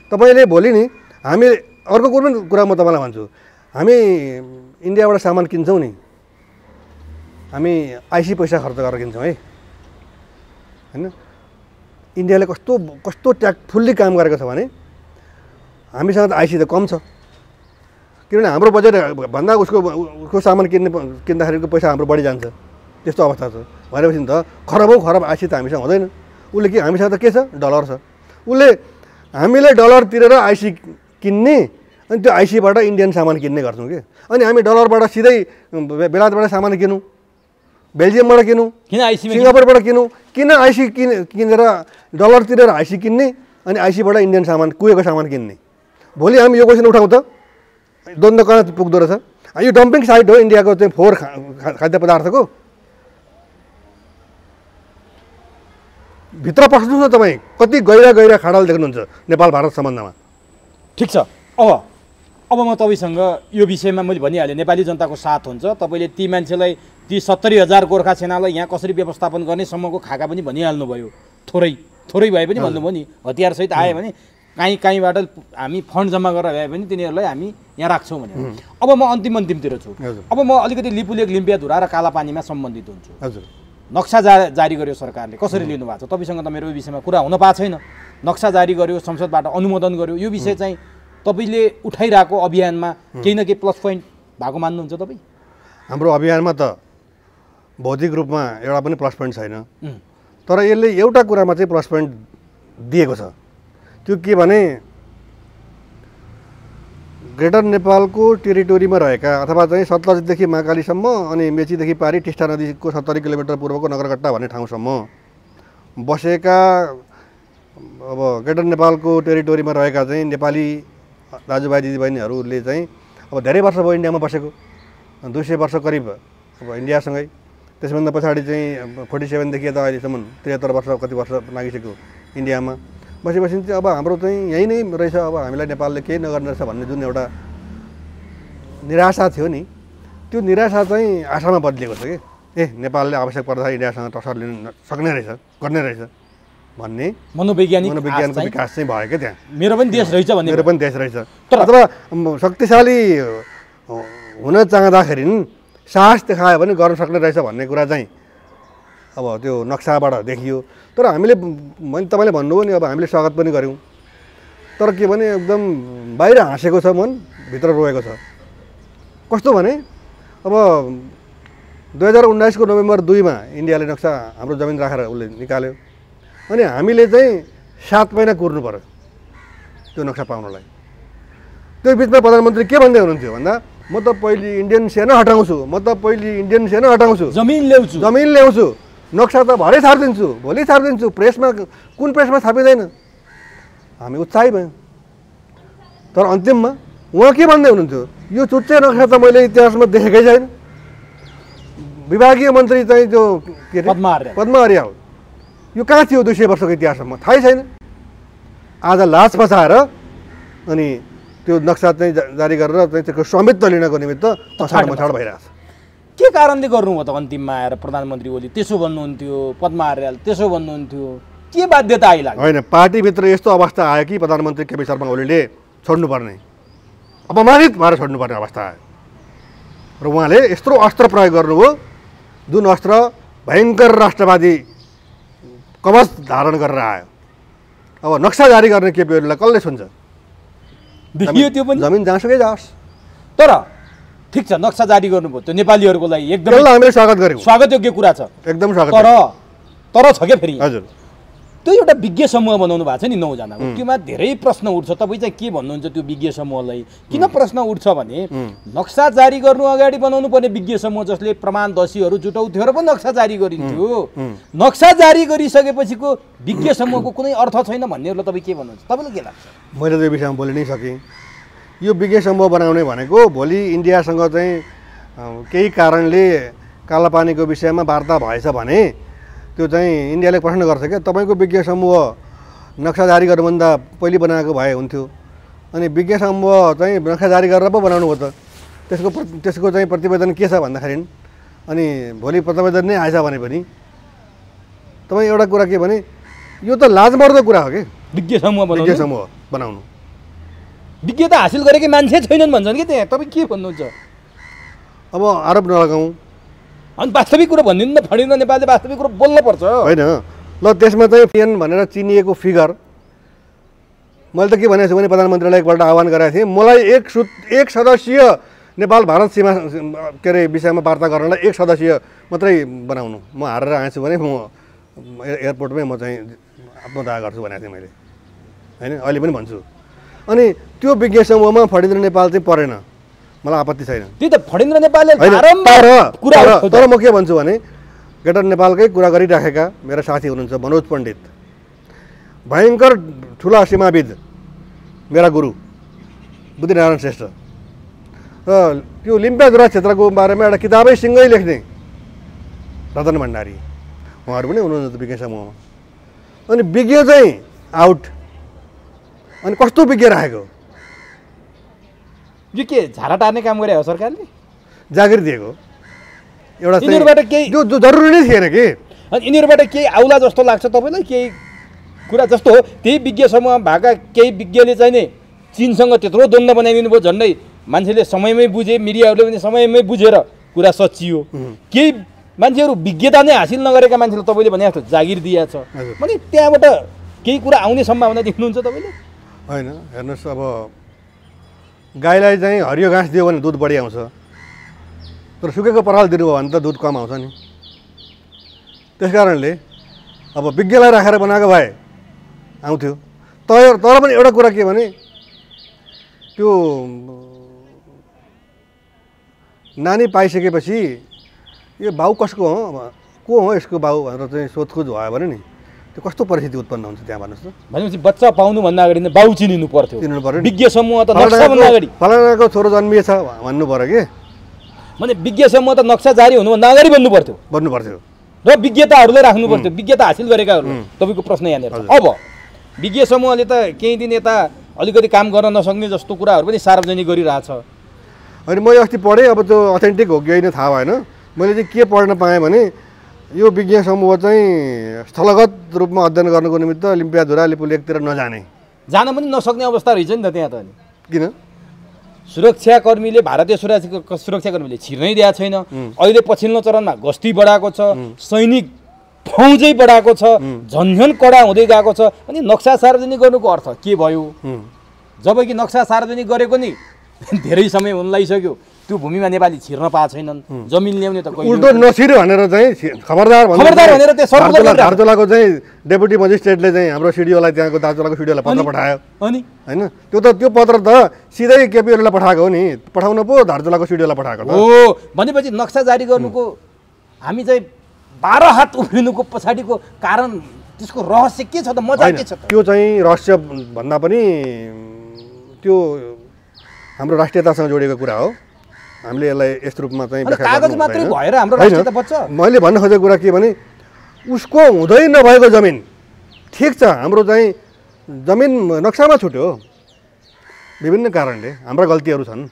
Speaker 1: तपाईँले भोलि नि हामी अर्को कुरो पनि कुरा म तपाईँलाई भन्छु, हामी इन्डियाबाट सामान किन्छौँ नि, हामी आइसी पैसा खर्च गरेर किन्छौँ है होइन। इन्डियाले कस्तो कस्तो ट्याक्टफुल्ली काम गरेको छ भने हामीसँग त आइसी त कम छ, किनभने हाम्रो बजेट भन्दा उसको सामान किन्दाखेरिको पैसा हाम्रो बढी जान्छ, त्यस्तो अवस्था छ। भनेपछि त खरबौँ खरब आइसी त हामीसँग हुँदैन। उसले के हामीसँग त के छ, डलर छ। उसले हामीले डलर तिरेर आइसी किन्ने अनि त्यो आइसीबाट इन्डियन सामान किन्ने गर्छौँ कि। अनि हामी डलरबाट सिधै बेलायतबाट सामान किनौँ, बेल्जियमबाट किनौँ, सिङ्गापुरबाट किनौँ, किन आइसी किनेर डलर तिरेर आइसी किन्ने अनि आइसीबाट इन्डियन सामान कुहेको सामान किन्ने। भोलि हामी यो क्वेसन उठाउँ त द्वन्द्व कहाँ पुग्दो रहेछ। यो डम्पिङ साइट हो इन्डियाको चाहिँ फोहोर खाद्य पदार्थको। भित्र पस्नुहोस् न तपाईँ, कति गहिरा गहिरा खाडल देख्नुहुन्छ नेपाल भारत सम्बन्धमा।
Speaker 2: ठिक छ, अब म तपाईँसँग यो विषयमा मैले भनिहालेँ, नेपाली जनताको साथ हुन्छ। तपाईँले ती मान्छेलाई, ती 70,000 गोर्खा सेनालाई यहाँ कसरी व्यवस्थापन गर्ने सम्मको खाका पनि भनिहाल्नुभयो। थोरै भए पनि भन्नुभयो नि, हतियारसहित आयो भने कहीँबाट हामी फन्ड जम्मा गरेर भए पनि तिनीहरूलाई हामी यहाँ राख्छौँ भने। अब म अन्तिमतिर छु। अब म अलिकति लिपुलेक, लिम्पियाधुरा र कालापानीमा सम्बन्धित हुन्छु।
Speaker 1: हजुर,
Speaker 2: नक्सा जारी गर्यो सरकारले, कसरी लिनुभएको छ? तपाईँसँग त मेरो यो विषयमा कुरा हुन पाएको छैन। नक्सा जारी गर्यो, संसदबाट अनुमोदन गर्यो, यो विषय चाहिँ तपाईँले उठाइरहेको अभियानमा केही न केही प्लस पोइन्ट भएको मान्नुहुन्छ तपाईँ?
Speaker 1: हाम्रो अभियानमा त भौतिक रूपमा एउटा पनि प्लस पोइन्ट छैन, तर यसले एउटा कुरामा चाहिँ प्लस पोइन्ट दिएको छ। त्यो के भने ग्रेटर नेपालको टेरिटोरीमा रहेका अथवा चाहिँ सतलजदेखि महाकालीसम्म अनि मेचीदेखि पारी टिस्टा नदीको 70 किलोमिटर पूर्वको नगरकट्टा भन्ने ठाउँसम्म बसेका अब ग्रेटर नेपालको टेरिटोरीमा रहेका चाहिँ नेपाली दाजुभाइ दिदीबहिनीहरूले चाहिँ अब धेरै वर्ष भयो इन्डियामा बसेको, 200 वर्ष करिब अब इन्डियासँगै। त्यसभन्दा पछाडि चाहिँ 47 देखि यता अहिलेसम्म 73 वर्ष कति वर्ष लागिसक्यो इन्डियामा बसेपछि चाहिँ अब हाम्रो चाहिँ यही नै रहेछ। अब हामीलाई नेपालले केही नगर्ने रहेछ भन्ने जुन एउटा निराशा थियो नि, त्यो निराशा चाहिँ आशामा बदलिएको छ कि नेपालले आवश्यक पर्दा इन्डियासँग टक्कर लिन सक्ने रहेछ, गर्ने रहेछ भन्ने मनोवैज्ञानिक विकास चाहिँ भयो क्या। त्यहाँ
Speaker 2: मेरो पनि देश रहेछ भन्ने,
Speaker 1: मेरो पनि देश रहेछ। अथवा शक्तिशाली हुन चाहँदाखेरि साहस देखायो भने गर्न सक्ने रहेछ भन्ने कुरा चाहिँ अब त्यो नक्साबाट देखियो। तर हामीले तपाईँले भन्नुभयो नि, अब हामीले स्वागत पनि गऱ्यौँ, तर के भने एकदम बाहिर हाँसेको छ, मन भित्र रोएको छ। कस्तो भने अब 2019 को नोभेम्बर 2 मा इन्डियाले नक्सा हाम्रो जमिन राखेर उसले निकाल्यो, अनि हामीले चाहिँ 7 महिना कुर्नु पर्यो त्यो नक्सा पाउनलाई। त्यो बिचमा प्रधानमन्त्री के भन्दै हुनुहुन्थ्यो भन्दा, म त पहिले इन्डियन सेना हटाउँछु, जमिन ल्याउँछु, नक्सा त भरे छाडिदिन्छु, भोलि छाडिदिन्छु, प्रेसमा कुन प्रेसमा छापिँदैन। हामी उत्साही भयौँ। तर अन्तिममा उहाँ के भन्दै हुनुहुन्थ्यो, यो चुच्चे नक्सा त मैले इतिहासमा देखेकै छैन। विभागीय मन्त्री चाहिँ जो के अरे पद्मा अर्याल, यो कहाँ थियो 200 वर्षको इतिहासमा, थाहै छैन। आज लाज बचाएर अनि त्यो नक्सा चाहिँ जारी गरेर चाहिँ त्यसको स्वामित्व लिनको निमित्त मछाड भइरहेछ।
Speaker 2: के कारणले गर्नुभयो त अन्तिममा आएर प्रधानमन्त्री ओली त्यसो भन्नुहुन्थ्यो, पद्मा अर्याल त्यसो भन्नुहुन्थ्यो, के बाध्यता आइलाग्यो?
Speaker 1: होइन, पार्टीभित्र यस्तो अवस्था आयो कि प्रधानमन्त्री केपी शर्मा ओलीले छोड्नुपर्ने, अपमानित भएर छोड्नुपर्ने अवस्था आयो र उहाँले यत्रो अस्त्र प्रयोग गर्नुभयो जुन अस्त्र भयङ्कर राष्ट्रवादी कवच धारण गरेर आयो। अब नक्सा जारी गर्ने केपी ओलीलाई कसले सुन्छ?
Speaker 2: देखियो त्यो पनि,
Speaker 1: जमिन जहाँसुकै जाओस्।
Speaker 2: तर ठिक छ, नक्सा जारी गर्नुभयो, त्यो नेपालीहरूको लागि एकदम
Speaker 1: हामीले स्वागत गर्यौँ,
Speaker 2: स्वागतयोग्य कुरा छ,
Speaker 1: एकदम स्वागत।
Speaker 2: तर छ क्या फेरि,
Speaker 1: हजुर,
Speaker 2: त्यो एउटा विज्ञ समूह बनाउनु भएको छ नि 9 जनाको, त्योमा धेरै प्रश्न उठ्छ। तपाईँ चाहिँ के भन्नुहुन्छ त्यो विज्ञ समूहलाई? किन प्रश्न उठ्छ भने नक्सा जारी गर्नु अगाडि बनाउनु पर्ने विज्ञ समूह जसले प्रमाणदशीहरू जुटाउँथ्यो र पनि नक्सा जारी गरिन्थ्यो, नक्सा जारी गरिसकेपछिको विज्ञ समूहको कुनै अर्थ छैन भन्नेहरूलाई तपाईँ के भन्नुहुन्छ? तपाईँलाई के लाग्छ?
Speaker 1: मैले त्यो विषयमा बोल्न नै सकेँ। यो विज्ञ समूह बनाउने भनेको भोलि इन्डियासँग चाहिँ केही कारणले कालापानीको विषयमा वार्ता भएछ भने त्यो चाहिँ इन्डियाले प्रश्न गर्छ क्या, तपाईँको विज्ञ समूह नक्सा जारी गर्नुभन्दा पहिले बनाएको भए हुन्थ्यो, अनि विज्ञ समूह चाहिँ नक्सा जारी गरेर पो बनाउनु हो त, त्यसको चाहिँ प्रतिवेदन के छ भन्दाखेरि, अनि भोलि प्रतिवेदन नै आएछ भने पनि तपाईँ एउटा कुरा के भने यो त लाजमर्दो कुरा हो कि
Speaker 2: विज्ञ समूह
Speaker 1: विज्ञ
Speaker 2: बनाउनु
Speaker 1: समूह बनाउनु।
Speaker 2: विज्ञता हासिल गरेकै मान्छे छैनन् भन्छन् कि त्यहाँ तपाईँ के भन्नुहुन्छ?
Speaker 1: अब आरोप नलगाउँ
Speaker 2: अनि वास्तविक कुरो भनिदिनु न, फणिन्द्र नेपालले वास्तविक कुरो बोल्न पर्छ
Speaker 1: होइन। ल त्यसमा चाहिँ पिएन भनेर चिनिएको फिगर मैले त के भनेको छु भने प्रधानमन्त्रीलाई एकपल्ट आह्वान गरेको थिएँ, मलाई एक सदस्यीय नेपाल भारत सीमा के अरे विषयमा वार्ता गर्नलाई एक सदस्यीय मात्रै बनाउनु। म हारेर आएछु भने म एयरपोर्टमै म चाहिँ आत्मदाह गर्छु भनेको थिएँ मैले होइन, अहिले पनि भन्छु। अनि त्यो विज्ञ समूहमा फणिन्द्र नेपाल चाहिँ परेन, मलाई आपत्ति छैन।
Speaker 2: त्यही त फणिन्द्र नेपालले
Speaker 1: होइन,
Speaker 2: बारम्बार कुरा
Speaker 1: तर म के भन्छु भने ग्रेटर नेपालकै कुरा गरिराखेका मेरा साथी हुनुहुन्छ मनोज पण्डित, भयङ्कर ठुला सीमाविद, मेरा गुरु बुद्धिनारायण श्रेष्ठ, र त्यो लिम्पियाजुरा क्षेत्रको बारेमा एउटा किताबै सिँगै लेख्ने रतन भण्डारी, उहाँहरू पनि हुनुहुन्छ विज्ञ समूहमा। अनि विज्ञ चाहिँ आउट। अनि कस्तो विज्ञ राखेको?
Speaker 2: यो के झारा टार्ने काम गरे हो सरकारले?
Speaker 1: जागिर दिएको एउटा
Speaker 2: यिनीहरूबाट केही
Speaker 1: जो जरुरी नै थिएन कि।
Speaker 2: अनि यिनीहरूबाट केही आउला जस्तो लाग्छ तपाईँलाई? केही कुरा जस्तो हो त्यही विज्ञ समूह भएका केही विज्ञले चाहिँ नि चीनसँग त्यत्रो द्वन्द्व बनाइदिनु भयो, झन्डै मान्छेले समयमै बुझे, मिडियाहरूले पनि समयमै बुझेर कुरा सच्चियो। केही मान्छेहरू विज्ञता नै हासिल नगरेका मान्छेले तपाईँले भने जस्तो जागिर दिएछ भने त्यहाँबाट केही कुरा आउने सम्भावना देख्नुहुन्छ तपाईँले?
Speaker 1: होइन, हेर्नुहोस्, अब गाईलाई चाहिँ हरियो घाँस दियो भने दुध बढी आउँछ, तर सुकेको पराल दिनुभयो भने त दुध कम आउँछ नि। त्यस कारणले अब विज्ञलाई राखेर बनाएको भए आउँथ्यो। तर पनि एउटा कुरा के भने त्यो नानी पाइसकेपछि यो बाउ कसको हो, को हो यसको बाउ भनेर चाहिँ सोधखोज भयो भने नि त्यो कस्तो परिस्थिति उत्पन्न हुन्छ त्यहाँ भन्नुहोस् त।
Speaker 2: भनेपछि बच्चा पाउनुभन्दा अगाडि नै बाउ चिनिनु पर्थ्यो,
Speaker 1: चिन्नु पर्यो।
Speaker 2: विज्ञ समूह त नक्साभन्दा अगाडि
Speaker 1: फलानाको छोरो जन्मिएछ भन्नु पऱ्यो कि,
Speaker 2: भने विज्ञ समूह त नक्सा जारी हुनुभन्दा अगाडि बन्नु पर्थ्यो र विज्ञताहरूलाई राख्नु पर्थ्यो, विज्ञता हासिल गरेकाहरू। तपाईँको प्रश्न यहाँनिर अब विज्ञ समूहले त केही दिन यता अलिकति काम गर्न नसक्ने जस्तो कुराहरू पनि सार्वजनिक गरिरहेछ।
Speaker 1: होइन, मैले अस्ति पढेँ, अब त्यो अथेन्टिक हो कि होइन थाहा भएन। मैले चाहिँ के पढ्न पाएँ भने यो विज्ञ समूह चाहिँ स्थलगत रूपमा अध्ययन गर्नुको निमित्त लिम्पियाधुरा लिपुलेकतिर नजाने,
Speaker 2: जान पनि नसक्ने अवस्था रहेछ नि त त्यहाँ त। अनि
Speaker 1: किन?
Speaker 2: सुरक्षाकर्मीले, भारतीय सुरक्षाकर्मीले छिर्नै दिएको छैन। अहिले पछिल्लो चरणमा गस्ती बढाएको छ, सैनिक फौजै बढाएको छ, झन्झन कडा हुँदै गएको छ। अनि नक्सा सार्वजनिक गर्नुको अर्थ के भयो? जबकि नक्सा सार्वजनिक गरेको नि धेरै समय हुन लागिसक्यो, त्यो भूमिमा नेपाली छिर्न पाएको छैनन्, जमिन ल्याउने त
Speaker 1: उल्टो नछिर्यो भनेर चाहिँ खबरदार
Speaker 2: भनेर
Speaker 1: दार्चुलाको चाहिँ डेपुटी मजिस्ट्रेटले चाहिँ हाम्रो सिडिओलाई, त्यहाँको दार्चुलाको सिडिओलाई पत्र पठायो।
Speaker 2: अनि
Speaker 1: होइन, त्यो पत्र त सिधै केपीओलीलाई पठाएको हो नि, पठाउन पो दार्चुलाको सिडिओलाई पठाएको
Speaker 2: हो। भनेपछि नक्सा जारी गर्नुको हामी चाहिँ 12 हात उफ्रिनुको पछाडिको कारण, त्यसको रहस्य के छ त? मजा के छ त?
Speaker 1: त्यो चाहिँ रहस्य भन्दा पनि त्यो हाम्रो राष्ट्रियतासँग जोडिएको कुरा हो। हामीले यसलाई यस्तो रूपमा चाहिँ
Speaker 2: कागज मात्रै भएर हाम्रो राष्ट्रियता बच्छ?
Speaker 1: मैले भन्न खोजेको कुरा के भने उसको हुँदै नभएको जमिन, ठिक छ, हाम्रो चाहिँ जमिन नक्सामा छुट्यो विभिन्न कारणले, हाम्रा गल्तीहरू छन्,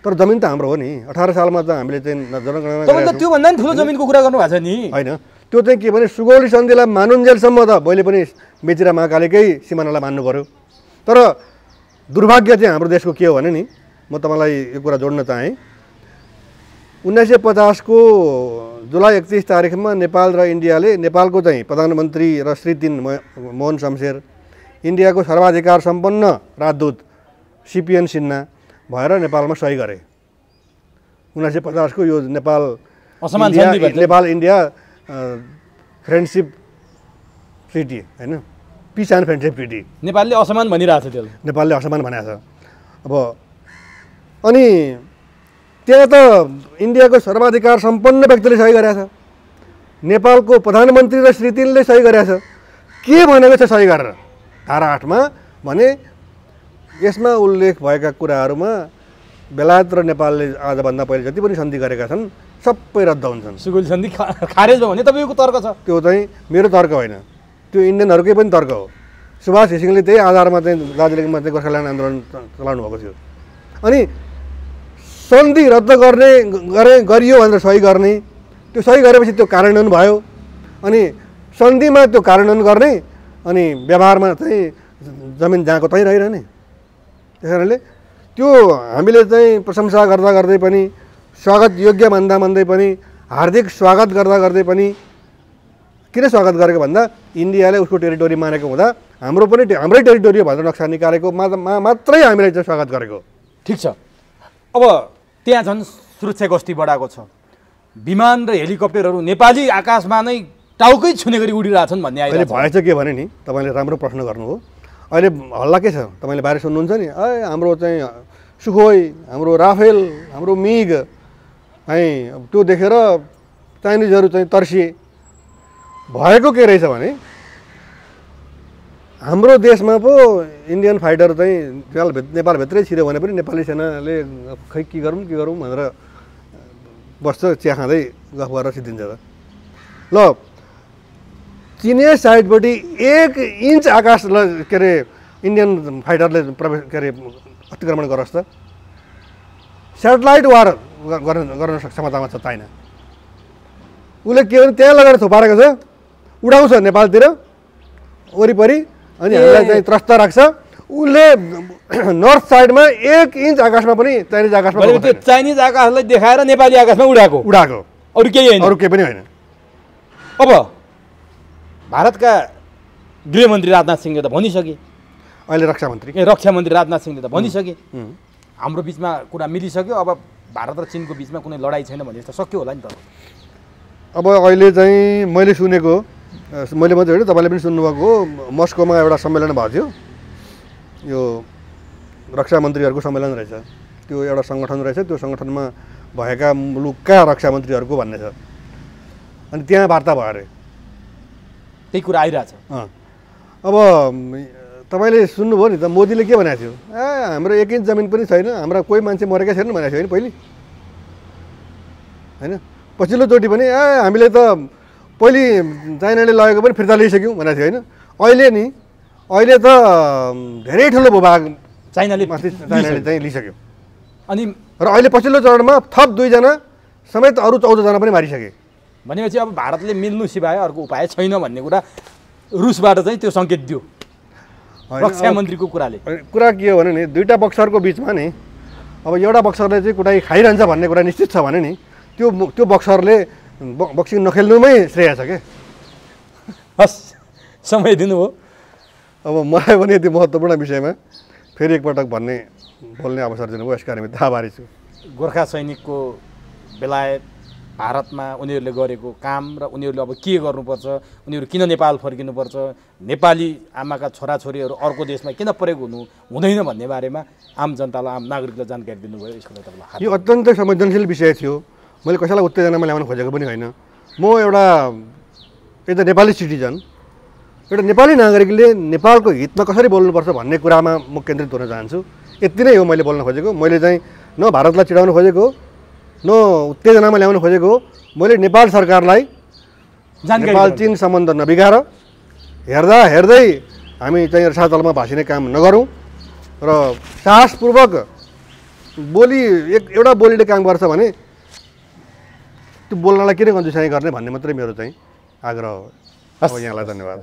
Speaker 1: तर जमिन त हाम्रो हो नि। 18 सालमा त हामीले चाहिँ जनगणना
Speaker 2: गरेको, त्यो भन्दा नि ठुलो जमिनको कुरा गर्नु भएको छ नि।
Speaker 1: होइन, त्यो चाहिँ के भने सुगौली सन्धिलाई मानुन्जेलसम्म त मैले पनि मेचिरा महाकालीकै सिमानालाई मान्नु पर्यो। तर दुर्भाग्य चाहिँ हाम्रो देशको के हो भने नि, म तपाईँलाई यो कुरा जोड्न चाहेँ, 1950 को जुलाई 31 तारिखमा नेपाल र इन्डियाले, नेपालको चाहिँ प्रधानमन्त्री र श्री 3 मोहन शमशेर, इन्डियाको सर्वाधिकार सम्पन्न राजदूत सिपिएन सिन्हा भएर नेपालमा सही गरे। 1950 को यो नेपाल इन्डिया फ्रेन्डसिप ट्रिटी, होइन, पिस एन्ड फ्रेन्डसिप ट्रिटी।
Speaker 2: नेपालले असमान भनिरहेको छ,
Speaker 1: नेपालले असमान भनेको छ। अब अनि त्यहाँ त इन्डियाको सर्वाधिकार सम्पन्न व्यक्तिले सही गरेछ, नेपालको प्रधानमन्त्री र श्री 3 ले सही गरेछ। के भनेको छ सही गरेर? धारा 8 मा भने यसमा उल्लेख भएका कुराहरूमा बेलायत र नेपालले आजभन्दा पहिले जति पनि सन्धि गरेका छन् सबै रद्द हुन्छन्।
Speaker 2: सुगौली सन्धि खारेज भयो भने तपाईँको तर्क छ? त्यो
Speaker 1: चाहिँ मेरो तर्क होइन, त्यो इन्डियनहरूकै पनि तर्क हो। सुभाष घिसिङले त्यही आधारमा चाहिँ दार्जिलिङमा चाहिँ गोर्खाल्यान्ड आन्दोलन चलाउनु भएको थियो। अनि सन्धि रद्द गरियो भनेर सही गर्ने, त्यो सही गरेपछि त्यो कार्यान्वयन भयो। अनि सन्धिमा त्यो कार्यान्वयन गर्ने अनि व्यवहारमा चाहिँ जमिन जहाँको त्यहीँ रहिरहने। त्यस कारणले त्यो हामीले चाहिँ प्रशंसा गर्दा गर्दै पनि, स्वागत योग्य भन्दै पनि, हार्दिक स्वागत गर्दै पनि किन स्वागत गरेको भन्दा इन्डियाले उसको टेरिटोरी मानेको हुँदा हाम्रै टेरिटोरी भनेर नक्सा निकालेको मात्रै हामीले चाहिँ स्वागत गरेको।
Speaker 2: ठिक छ। अब त्यहाँ झन् सुरक्षा गस्ती बढाएको छ, विमान र हेलिकप्टरहरू नेपाली आकाशमा नै टाउकै छुने गरी उडिरहेछन् भन्ने
Speaker 1: अहिले भएछ के भने नि, तपाईँले राम्रो प्रश्न गर्नु हो। अहिले हल्ला के छ तपाईँले बाहिर सुन्नुहुन्छ नि, हाम्रो चाहिँ सुखोई, हाम्रो राफेल, हाम्रो मिग त्यो देखेर चाइनिजहरू चाहिँ तर्सिए। भएको के रहेछ भने हाम्रो देशमा पो इन्डियन फाइटर चाहिँ नेपालभित्रै छिर्यो भने पनि नेपाली सेनाले खै के गरौँ भनेर बस्छ, चिया खाँदै गफ गरेर सिद्धिन्छ त। ल चिनिया साइडपट्टि 1 इन्च आकाशलाई के अरे इन्डियन फाइटरले प्रवेश के अरे अतिक्रमण गरोस् त, सेटेलाइट वार गर्न क्षमतामा छ चाइना। उसले के भने त्यहाँ लगेर थुपारेको छ, उडाउँछ नेपालतिर वरिपरि, अनि हामीलाई चाहिँ त्रस्त राख्छ। उसले नर्थ साइडमा 1 इन्च आकाशमा पनि चाइनिज आकाशमा
Speaker 2: त्यो चाइनिज आकाशलाई देखाएर नेपाली आकाशमा उडाएको अरू केही होइन,
Speaker 1: अरू केही पनि होइन।
Speaker 2: अब भारतका गृहमन्त्री राजनाथ सिंहले त भनिसके,
Speaker 1: अहिले रक्षा मन्त्री
Speaker 2: राजनाथ सिंहले त भनिसके हाम्रो बिचमा कुरा मिलिसक्यो, अब भारत र चीनको बिचमा कुनै लडाइँ छैन भने त सक्यो होला नि त।
Speaker 1: अब अहिले चाहिँ मैले सुनेको, मैले मात्रै होइन तपाईँले पनि सुन्नुभएको हो, मस्कोमा एउटा सम्मेलन भएको थियो, यो रक्षा मन्त्रीहरूको सम्मेलन रहेछ। त्यो एउटा सङ्गठन रहेछ, त्यो सङ्गठनमा भएका मुलुकका रक्षा मन्त्रीहरूको भन्ने छ। अनि त्यहाँ वार्ता भयो अरे,
Speaker 2: त्यही कुरा आइरहेछ।
Speaker 1: अब तपाईँले सुन्नुभयो नि त, मोदीले के भनेको थियो, हाम्रो 1 इन्च जमिन पनि छैन, हाम्रा कोही मान्छे मरेका छैनन् भनेको थियो होइन पहिले, होइन? पछिल्लोचोटि पनि हामीले त पहिले चाइनाले लगेको पनि फिर्ता लिइसक्यौँ भनेको थियो होइन? अहिले त धेरै ठुलो भूभाग चाइनाले चाहिँ लिइसक्यो।
Speaker 2: अनि
Speaker 1: र अहिले पछिल्लो चरणमा थप 2 जना समेत अरू 14 जना पनि मारिसके।
Speaker 2: भनेपछि अब भारतले मिल्नु सिवाय अर्को उपाय छैन भन्ने कुरा रुसबाट चाहिँ त्यो सङ्केत दियो रक्षा मन्त्रीको कुराले।
Speaker 1: कुरा के हो भने नि, दुईटा बक्सरको बिचमा नि अब एउटा बक्सरले चाहिँ कुटाइ खाइरहन्छ भन्ने कुरा निश्चित छ भने नि त्यो बक्सरले बक्सिङ नखेल्नुमै श्रेय छ के।
Speaker 2: हस्, समय दिनुभयो।
Speaker 1: अब मलाई पनि यति महत्त्वपूर्ण विषयमा फेरि एकपटक बोल्ने अवसर दिनुभयो, यसका निमित्त आभारी छु।
Speaker 2: गोर्खा सैनिकको बेलायत भारतमा उनीहरूले गरेको काम र उनीहरूले अब के गर्नुपर्छ, उनीहरू किन नेपाल फर्किनुपर्छ, नेपाली आमाका छोराछोरीहरू अर्को देशमा किन प्रयोग हुँदैन भन्ने बारेमा आम जनतालाई, आम नागरिकलाई जानकारी दिनुभयो। यसको लागि तपाईँलाई
Speaker 1: यो अत्यन्तै संवेदनशील विषय थियो। मैले कसैलाई उत्तेजनामा ल्याउन खोजेको पनि होइन। म एउटा नेपाली सिटिजन, एउटा नेपाली नागरिकले नेपालको हितमा कसरी बोल्नुपर्छ भन्ने कुरामा म केन्द्रित हुन चाहन्छु। यति नै हो मैले बोल्न खोजेको। मैले चाहिँ न भारतलाई चिडाउन खोजेको, न उत्तेजनामा ल्याउन खोजेको हो। मैले नेपाल सरकारलाई नेपाल चीन सम्बन्ध नबिगार, हेर्दै हामी चाहिँ रसातलमा भाँसिने काम नगरौँ र साहसपूर्वक एउटा बोलीले काम गर्छ भने त्यो बोल्नलाई किन गन्जुसाइ गर्ने भन्ने मात्रै मेरो चाहिँ आग्रह हो। यहाँलाई धन्यवाद।